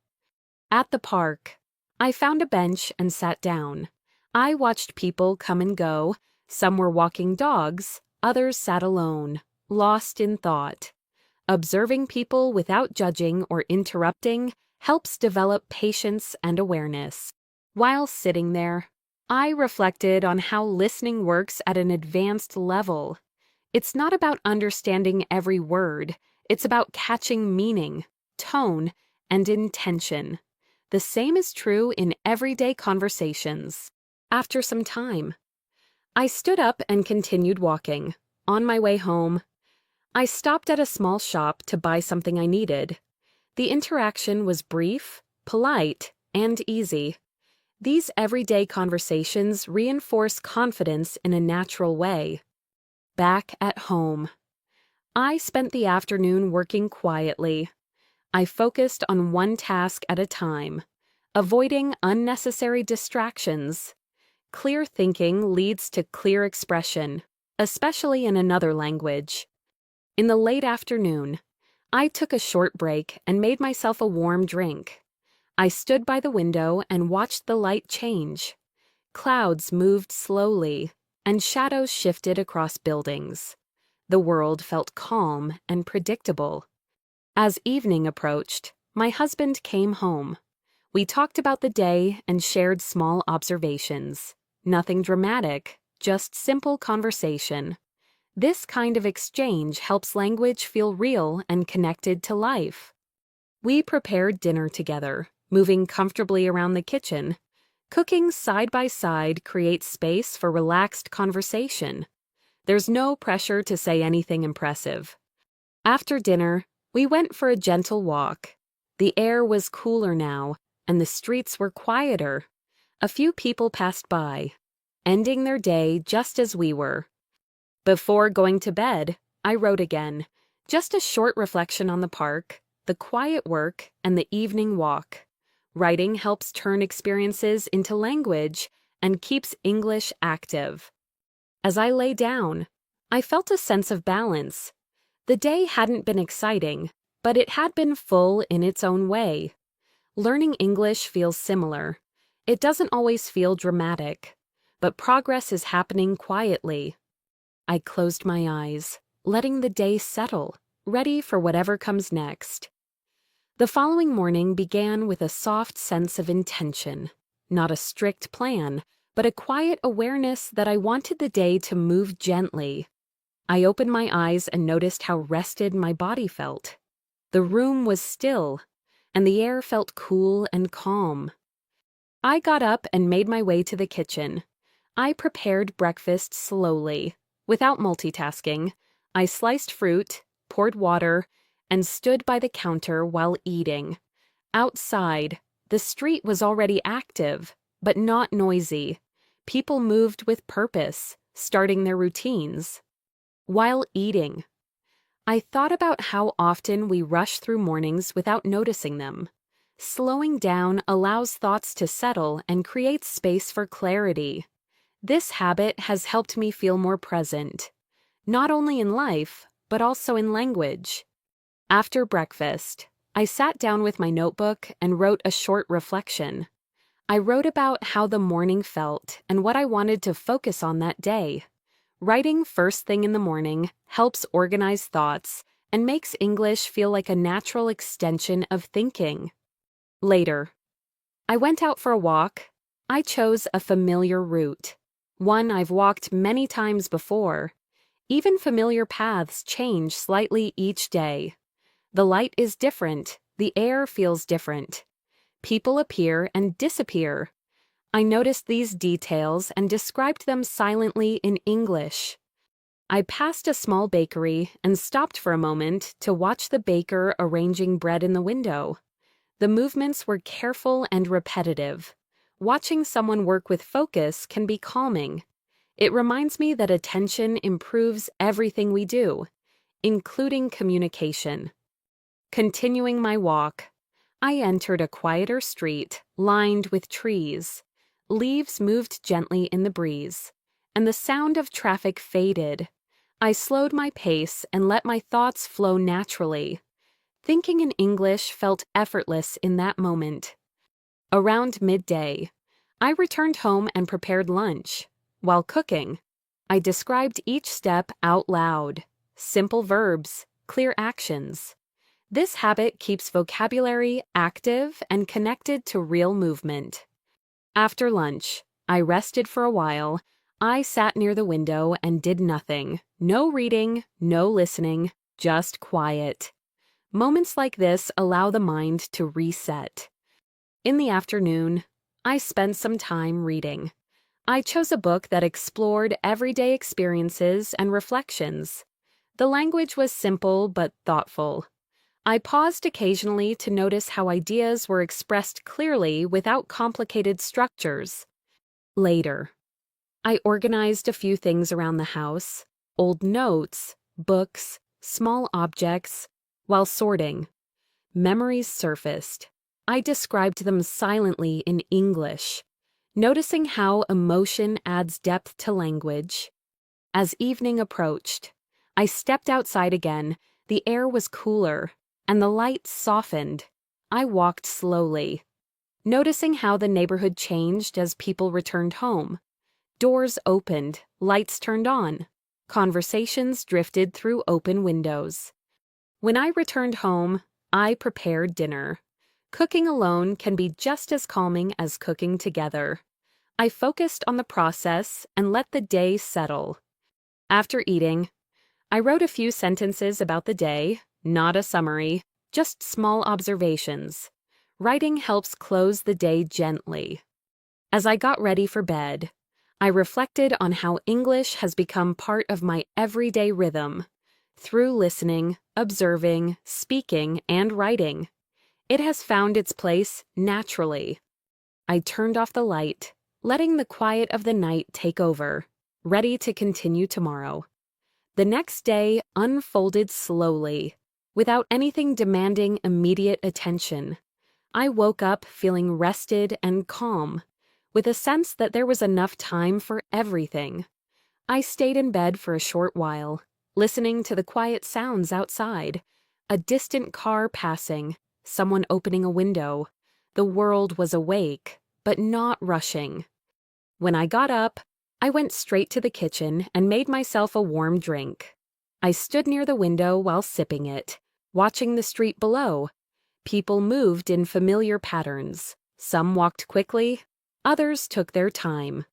At the park, I found a bench and sat down. I watched people come and go. Some were walking dogs, others sat alone, lost in thought. Observing people without judging or interrupting helps develop patience and awareness. While sitting there, I reflected on how listening works at an advanced level. It's not about understanding every word, it's about catching meaning, tone, and intention. The same is true in everyday conversations. After some time, I stood up and continued walking. On my way home, I stopped at a small shop to buy something I needed. The interaction was brief, polite, and easy. These everyday conversations reinforce confidence in a natural way. Back at home, I spent the afternoon working quietly. I focused on one task at a time, avoiding unnecessary distractions. Clear thinking leads to clear expression, especially in another language. In the late afternoon, I took a short break and made myself a warm drink. I stood by the window and watched the light change. Clouds moved slowly, and shadows shifted across buildings. The world felt calm and predictable. As evening approached, my husband came home. We talked about the day and shared small observations. Nothing dramatic, just simple conversation. This kind of exchange helps language feel real and connected to life. We prepared dinner together, moving comfortably around the kitchen. Cooking side by side creates space for relaxed conversation. There's no pressure to say anything impressive. After dinner, we went for a gentle walk. The air was cooler now, and the streets were quieter. A few people passed by, ending their day just as we were. Before going to bed, I wrote again, just a short reflection on the park, the quiet work, and the evening walk. Writing helps turn experiences into language and keeps English active. As I lay down, I felt a sense of balance. The day hadn't been exciting, but it had been full in its own way. Learning English feels similar. It doesn't always feel dramatic, but progress is happening quietly. I closed my eyes, letting the day settle, ready for whatever comes next. The following morning began with a soft sense of intention, not a strict plan, but a quiet awareness that I wanted the day to move gently. I opened my eyes and noticed how rested my body felt. The room was still, and the air felt cool and calm. I got up and made my way to the kitchen. I prepared breakfast slowly. Without multitasking, I sliced fruit, poured water, and stood by the counter while eating. Outside, the street was already active, but not noisy. People moved with purpose, starting their routines. While eating, I thought about how often we rush through mornings without noticing them. Slowing down allows thoughts to settle and creates space for clarity. This habit has helped me feel more present, not only in life, but also in language. After breakfast, I sat down with my notebook and wrote a short reflection. I wrote about how the morning felt and what I wanted to focus on that day. Writing first thing in the morning helps organize thoughts and makes English feel like a natural extension of thinking. Later, I went out for a walk. I chose a familiar route, one I've walked many times before. Even familiar paths change slightly each day. The light is different, the air feels different. People appear and disappear. I noticed these details and described them silently in English. I passed a small bakery and stopped for a moment to watch the baker arranging bread in the window. The movements were careful and repetitive. Watching someone work with focus can be calming. It reminds me that attention improves everything we do, including communication. Continuing my walk, I entered a quieter street lined with trees. Leaves moved gently in the breeze, and the sound of traffic faded. I slowed my pace and let my thoughts flow naturally. Thinking in English felt effortless in that moment. Around midday, I returned home and prepared lunch. While cooking, I described each step out loud. Simple verbs, clear actions. This habit keeps vocabulary active and connected to real movement. After lunch, I rested for a while. I sat near the window and did nothing. No reading, no listening, just quiet. Moments like this allow the mind to reset. In the afternoon, I spent some time reading. I chose a book that explored everyday experiences and reflections. The language was simple but thoughtful. I paused occasionally to notice how ideas were expressed clearly without complicated structures. Later, I organized a few things around the house, old notes, books, small objects. While sorting, memories surfaced. I described them silently in English, noticing how emotion adds depth to language. As evening approached, I stepped outside again. The air was cooler, and the light softened. I walked slowly, noticing how the neighborhood changed as people returned home. Doors opened, lights turned on. Conversations drifted through open windows. When I returned home, I prepared dinner. Cooking alone can be just as calming as cooking together. I focused on the process and let the day settle. After eating, I wrote a few sentences about the day, not a summary, just small observations. Writing helps close the day gently. As I got ready for bed, I reflected on how English has become part of my everyday rhythm. through listening, observing, speaking, and writing. It has found its place naturally. I turned off the light, letting the quiet of the night take over, ready to continue tomorrow. The next day unfolded slowly, without anything demanding immediate attention. I woke up feeling rested and calm, with a sense that there was enough time for everything. I stayed in bed for a short while, listening to the quiet sounds outside, a distant car passing, someone opening a window. The world was awake, but not rushing. When I got up, I went straight to the kitchen and made myself a warm drink. I stood near the window while sipping it, watching the street below. People moved in familiar patterns. Some walked quickly, others took their time.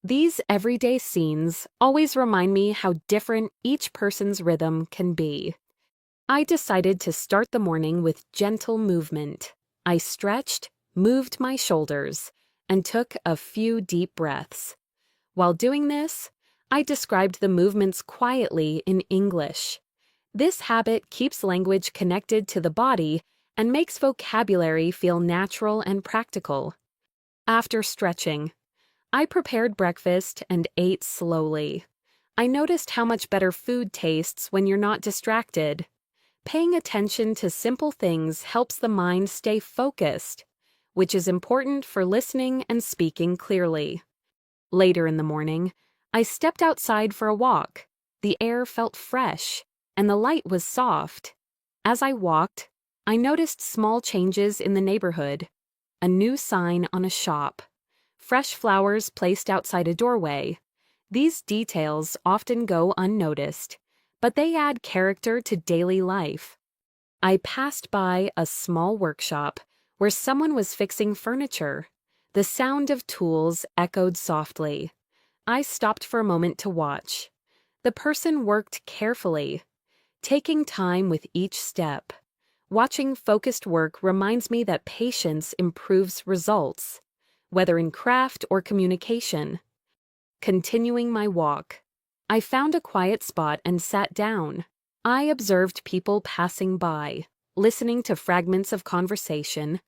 These everyday scenes always remind me how different each person's rhythm can be. I decided to start the morning with gentle movement. I stretched, moved my shoulders, and took a few deep breaths. While doing this, I described the movements quietly in English. This habit keeps language connected to the body and makes vocabulary feel natural and practical. After stretching, I prepared breakfast and ate slowly. I noticed how much better food tastes when you're not distracted. Paying attention to simple things helps the mind stay focused, which is important for listening and speaking clearly. Later in the morning, I stepped outside for a walk. The air felt fresh, and the light was soft. As I walked, I noticed small changes in the neighborhood. A new sign on a shop. Fresh flowers placed outside a doorway. These details often go unnoticed, but they add character to daily life. I passed by a small workshop where someone was fixing furniture. The sound of tools echoed softly. I stopped for a moment to watch. The person worked carefully, taking time with each step. Watching focused work reminds me that patience improves results, whether in craft or communication. Continuing my walk, I found a quiet spot and sat down. I observed people passing by, listening to fragments of conversation.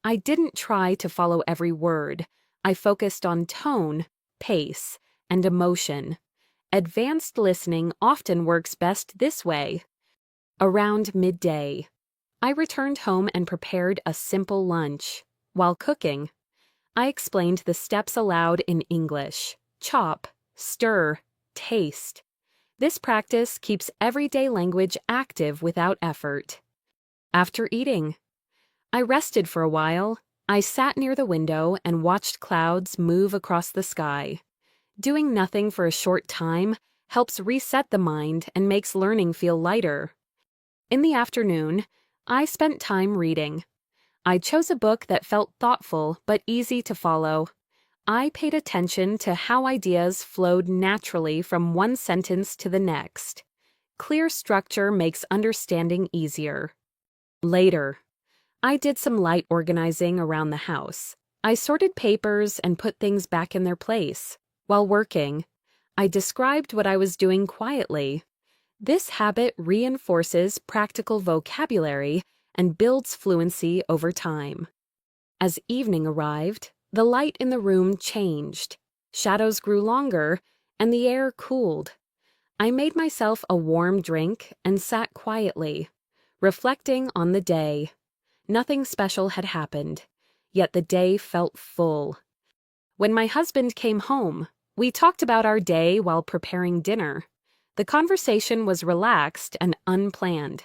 I didn't try to follow every word. I focused on tone, pace, and emotion. Advanced listening often works best this way. Around midday, I returned home and prepared a simple lunch. While cooking, I explained the steps aloud in English: chop, stir, taste. This practice keeps everyday language active without effort. After eating, I rested for a while. I sat near the window and watched clouds move across the sky. Doing nothing for a short time helps reset the mind and makes learning feel lighter. In the afternoon, I spent time reading. I chose a book that felt thoughtful but easy to follow. I paid attention to how ideas flowed naturally from one sentence to the next. Clear structure makes understanding easier. Later, I did some light organizing around the house. I sorted papers and put things back in their place. While working, I described what I was doing quietly. This habit reinforces practical vocabulary and builds fluency over time. As evening arrived, the light in the room changed. Shadows grew longer, and the air cooled. I made myself a warm drink and sat quietly, reflecting on the day. Nothing special had happened, yet the day felt full. When my husband came home, we talked about our day while preparing dinner. The conversation was relaxed and unplanned.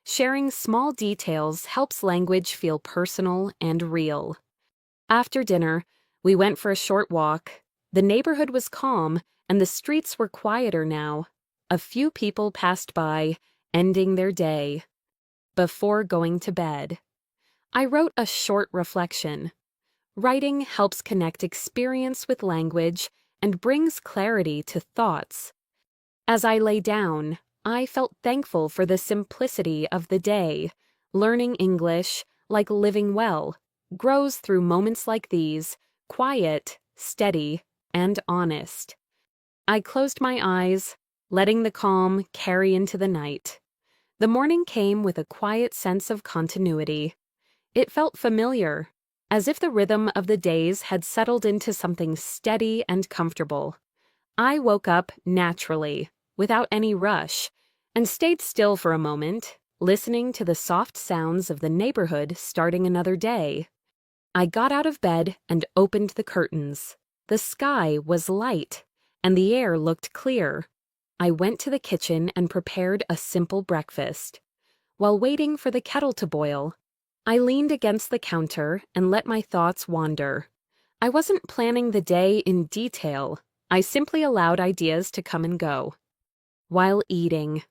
Sharing small details helps language feel personal and real. After dinner, we went for a short walk. The neighborhood was calm, and the streets were quieter now. A few people passed by, ending their day. Before going to bed, I wrote a short reflection. Writing helps connect experience with language and brings clarity to thoughts. As I lay down, I felt thankful for the simplicity of the day. Learning English, like living well, grows through moments like these, quiet, steady, and honest. I closed my eyes, letting the calm carry into the night. The morning came with a quiet sense of continuity. It felt familiar, as if the rhythm of the days had settled into something steady and comfortable. I woke up naturally, without any rush, and stayed still for a moment, listening to the soft sounds of the neighborhood starting another day. I got out of bed and opened the curtains. The sky was light, and the air looked clear. I went to the kitchen and prepared a simple breakfast. While waiting for the kettle to boil, I leaned against the counter and let my thoughts wander. I wasn't planning the day in detail. I simply allowed ideas to come and go. While eating,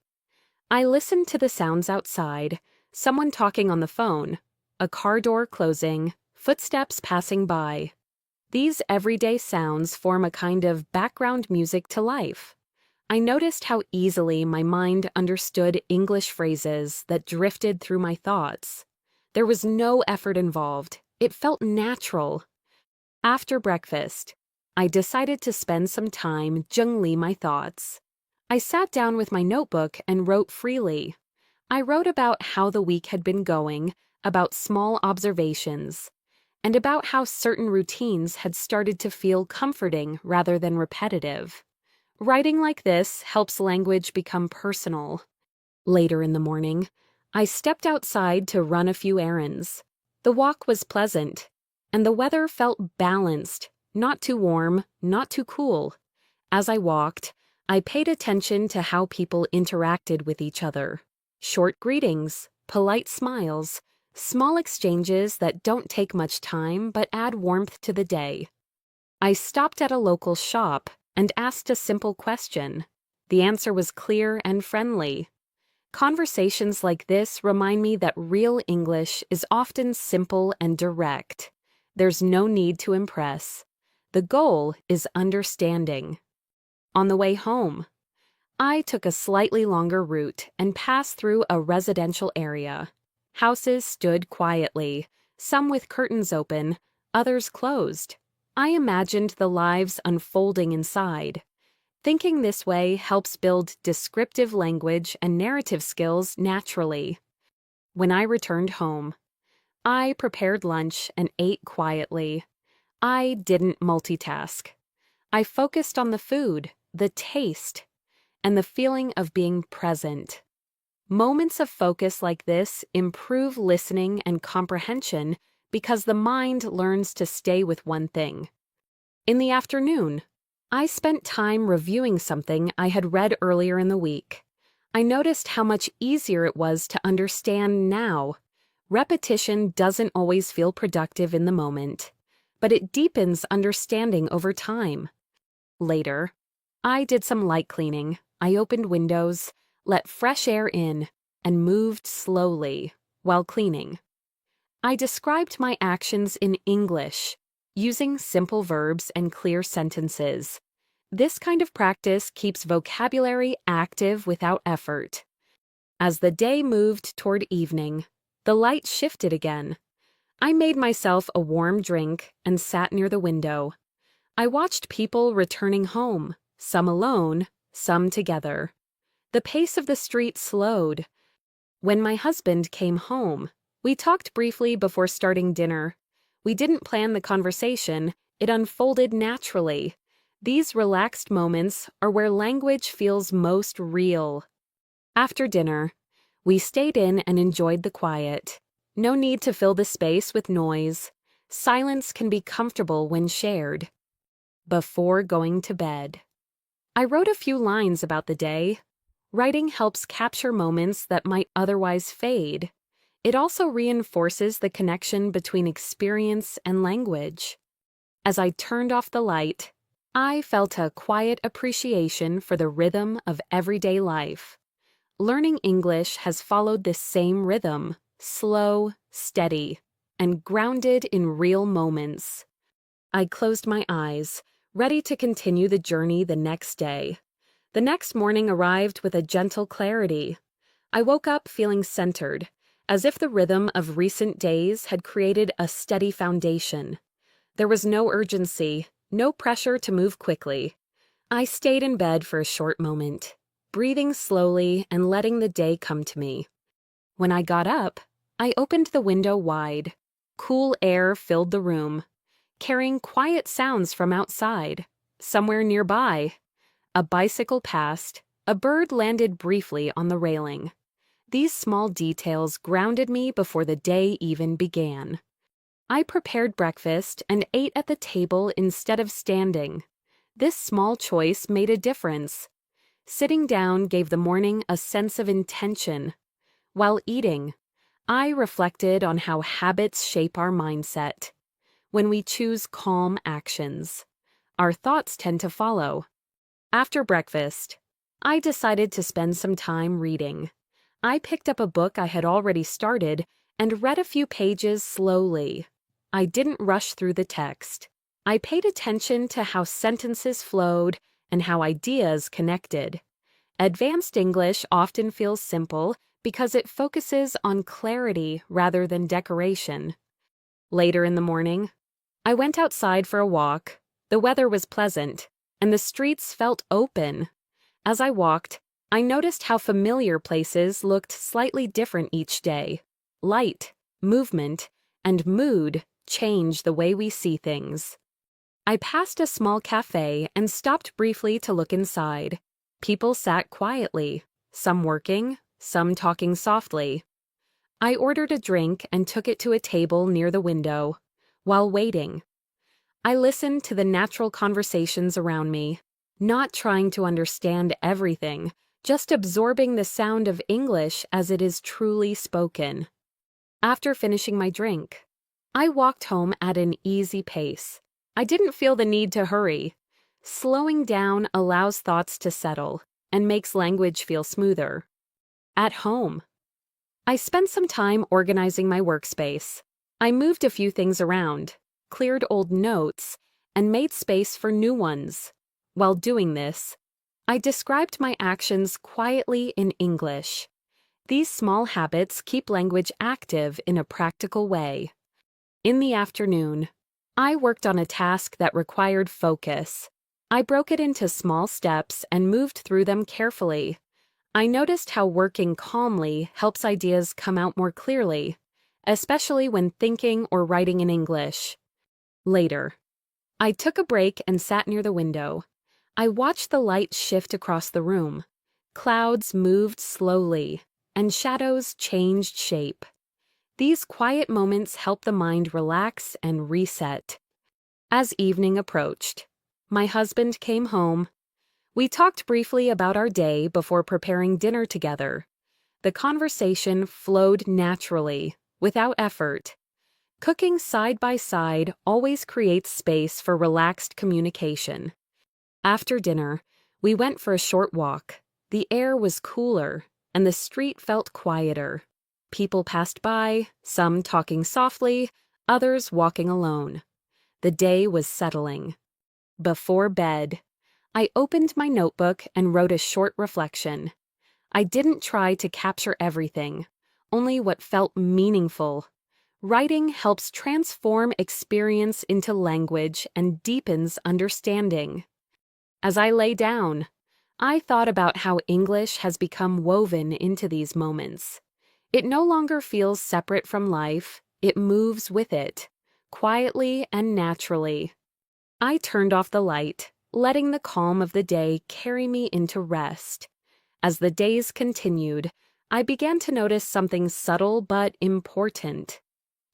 I listened to the sounds outside, someone talking on the phone, a car door closing, footsteps passing by. These everyday sounds form a kind of background music to life. I noticed how easily my mind understood English phrases that drifted through my thoughts. There was no effort involved. It felt natural. After breakfast, I decided to spend some time jungling my thoughts. I sat down with my notebook and wrote freely. I wrote about how the week had been going, about small observations, and about how certain routines had started to feel comforting rather than repetitive. Writing like this helps language become personal. Later in the morning, I stepped outside to run a few errands. The walk was pleasant, and the weather felt balanced, not too warm, not too cool. As I walked, I paid attention to how people interacted with each other. Short greetings, polite smiles, small exchanges that don't take much time but add warmth to the day. I stopped at a local shop and asked a simple question. The answer was clear and friendly. Conversations like this remind me that real English is often simple and direct. There's no need to impress. The goal is understanding. On the way home, I took a slightly longer route and passed through a residential area. Houses stood quietly, some with curtains open, others closed. I imagined the lives unfolding inside. Thinking this way helps build descriptive language and narrative skills naturally. When I returned home, I prepared lunch and ate quietly. I didn't multitask. I focused on the food, the taste, and the feeling of being present. Moments of focus like this improve listening and comprehension because the mind learns to stay with one thing. In the afternoon, I spent time reviewing something I had read earlier in the week. I noticed how much easier it was to understand now. Repetition doesn't always feel productive in the moment, but it deepens understanding over time. Later, I did some light cleaning. I opened windows, let fresh air in, and moved slowly while cleaning. I described my actions in English, using simple verbs and clear sentences. This kind of practice keeps vocabulary active without effort. As the day moved toward evening, the light shifted again. I made myself a warm drink and sat near the window. I watched people returning home, some alone, some together. The pace of the street slowed. When my husband came home, we talked briefly before starting dinner. We didn't plan the conversation, it unfolded naturally. These relaxed moments are where language feels most real. After dinner, we stayed in and enjoyed the quiet. No need to fill the space with noise. Silence can be comfortable when shared. Before going to bed, I wrote a few lines about the day. Writing helps capture moments that might otherwise fade. It also reinforces the connection between experience and language. As I turned off the light, I felt a quiet appreciation for the rhythm of everyday life. Learning English has followed this same rhythm, slow, steady, and grounded in real moments. I closed my eyes, ready to continue the journey the next day. The next morning arrived with a gentle clarity. I woke up feeling centered, as if the rhythm of recent days had created a steady foundation. There was no urgency, no pressure to move quickly. I stayed in bed for a short moment. breathing slowly and letting the day come to me. When I got up, I opened the window wide. Cool air filled the room, carrying quiet sounds from outside. Somewhere nearby, a bicycle passed, a bird landed briefly on the railing. These small details grounded me before the day even began. I prepared breakfast and ate at the table instead of standing. This small choice made a difference. Sitting down gave the morning a sense of intention. While eating, I reflected on how habits shape our mindset. When we choose calm actions, our thoughts tend to follow. After breakfast, I decided to spend some time reading. I picked up a book I had already started and read a few pages slowly. I didn't rush through the text. I paid attention to how sentences flowed and how ideas connected. Advanced English often feels simple because it focuses on clarity rather than decoration. Later in the morning, I went outside for a walk. The weather was pleasant, and the streets felt open. As I walked, I noticed how familiar places looked slightly different each day. Light, movement, and mood change the way we see things. I passed a small cafe and stopped briefly to look inside. People sat quietly, some working, some talking softly. I ordered a drink and took it to a table near the window. While waiting, I listened to the natural conversations around me, not trying to understand everything, just absorbing the sound of English as it is truly spoken. After finishing my drink, I walked home at an easy pace. I didn't feel the need to hurry. Slowing down allows thoughts to settle and makes language feel smoother. At home, I spent some time organizing my workspace. I moved a few things around, cleared old notes, and made space for new ones. While doing this, I described my actions quietly in English. These small habits keep language active in a practical way. In the afternoon, I worked on a task that required focus. I broke it into small steps and moved through them carefully. I noticed how working calmly helps ideas come out more clearly, especially when thinking or writing in English. Later, I took a break and sat near the window. I watched the light shift across the room. Clouds moved slowly, and shadows changed shape. These quiet moments help the mind relax and reset. As evening approached, my husband came home. We talked briefly about our day before preparing dinner together. The conversation flowed naturally, without effort. Cooking side by side always creates space for relaxed communication. After dinner, we went for a short walk. The air was cooler, and the street felt quieter. People passed by, some talking softly, others walking alone. The day was settling. Before bed, I opened my notebook and wrote a short reflection. I didn't try to capture everything, only what felt meaningful. Writing helps transform experience into language and deepens understanding. As I lay down, I thought about how English has become woven into these moments. It no longer feels separate from life, it moves with it, quietly and naturally. I turned off the light, letting the calm of the day carry me into rest. As the days continued, I began to notice something subtle but important.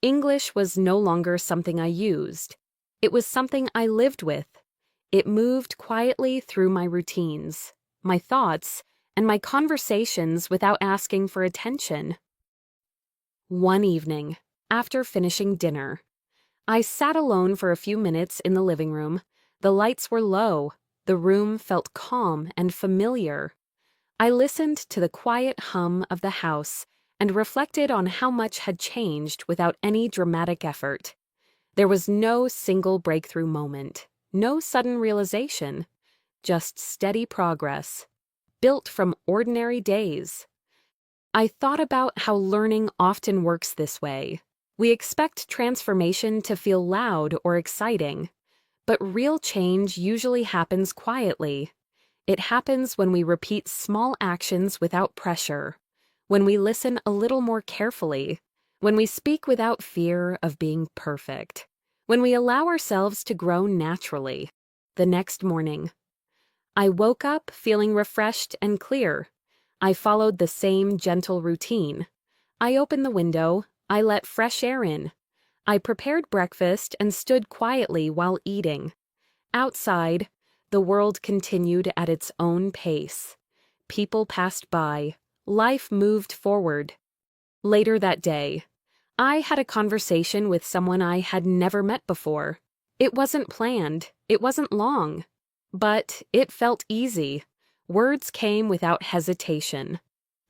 English was no longer something I used. It was something I lived with. It moved quietly through my routines, my thoughts, and my conversations without asking for attention. One evening, after finishing dinner, I sat alone for a few minutes in the living room. The lights were low. The room felt calm and familiar. I listened to the quiet hum of the house and reflected on how much had changed without any dramatic effort. There was no single breakthrough moment, no sudden realization, just steady progress, built from ordinary days. I thought about how learning often works this way. We expect transformation to feel loud or exciting, but real change usually happens quietly. It happens when we repeat small actions without pressure, when we listen a little more carefully, when we speak without fear of being perfect, when we allow ourselves to grow naturally. The next morning, I woke up feeling refreshed and clear. I followed the same gentle routine. I opened the window, I let fresh air in. I prepared breakfast and stood quietly while eating. Outside, the world continued at its own pace. People passed by. Life moved forward. Later that day, I had a conversation with someone I had never met before. It wasn't planned, it wasn't long, but it felt easy. Words came without hesitation.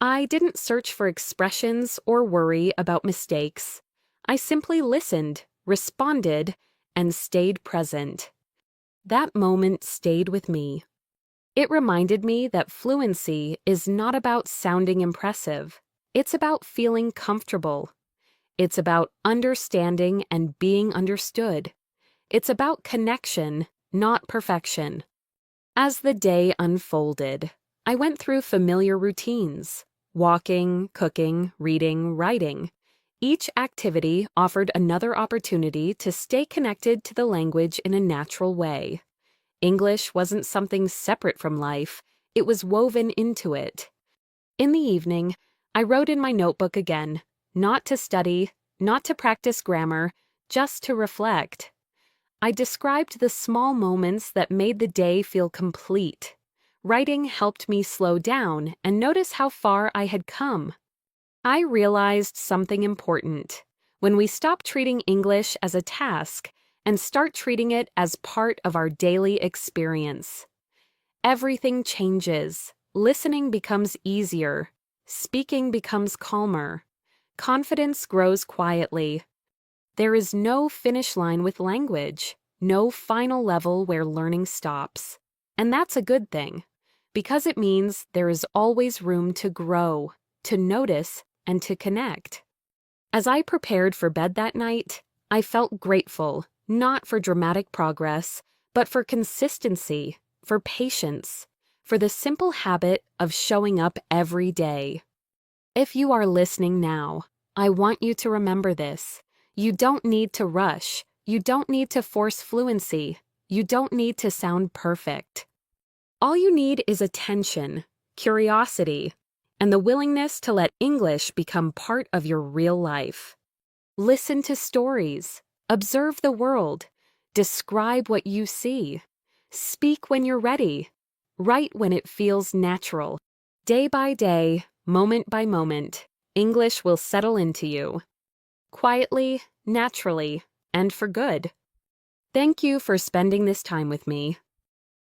I didn't search for expressions or worry about mistakes. I simply listened, responded, and stayed present. That moment stayed with me. It reminded me that fluency is not about sounding impressive. It's about feeling comfortable. It's about understanding and being understood. It's about connection, not perfection. As the day unfolded, I went through familiar routines: walking, cooking, reading, writing. Each activity offered another opportunity to stay connected to the language in a natural way. English wasn't something separate from life, it was woven into it. In the evening, I wrote in my notebook again, not to study, not to practice grammar, just to reflect. I described the small moments that made the day feel complete. Writing helped me slow down and notice how far I had come. I realized something important. When we stop treating English as a task and start treating it as part of our daily experience, everything changes. Listening becomes easier. Speaking becomes calmer. Confidence grows quietly. There is no finish line with language, no final level where learning stops. And that's a good thing, because it means there is always room to grow, to notice, and to connect. As I prepared for bed that night, I felt grateful, not for dramatic progress, but for consistency, for patience, for the simple habit of showing up every day. If you are listening now, I want you to remember this. You don't need to rush. You don't need to force fluency. You don't need to sound perfect. All you need is attention, curiosity, and the willingness to let English become part of your real life. Listen to stories. Observe the world. Describe what you see. Speak when you're ready. Write when it feels natural. Day by day, moment by moment, English will settle into you. Quietly, naturally, and for good. Thank you for spending this time with me.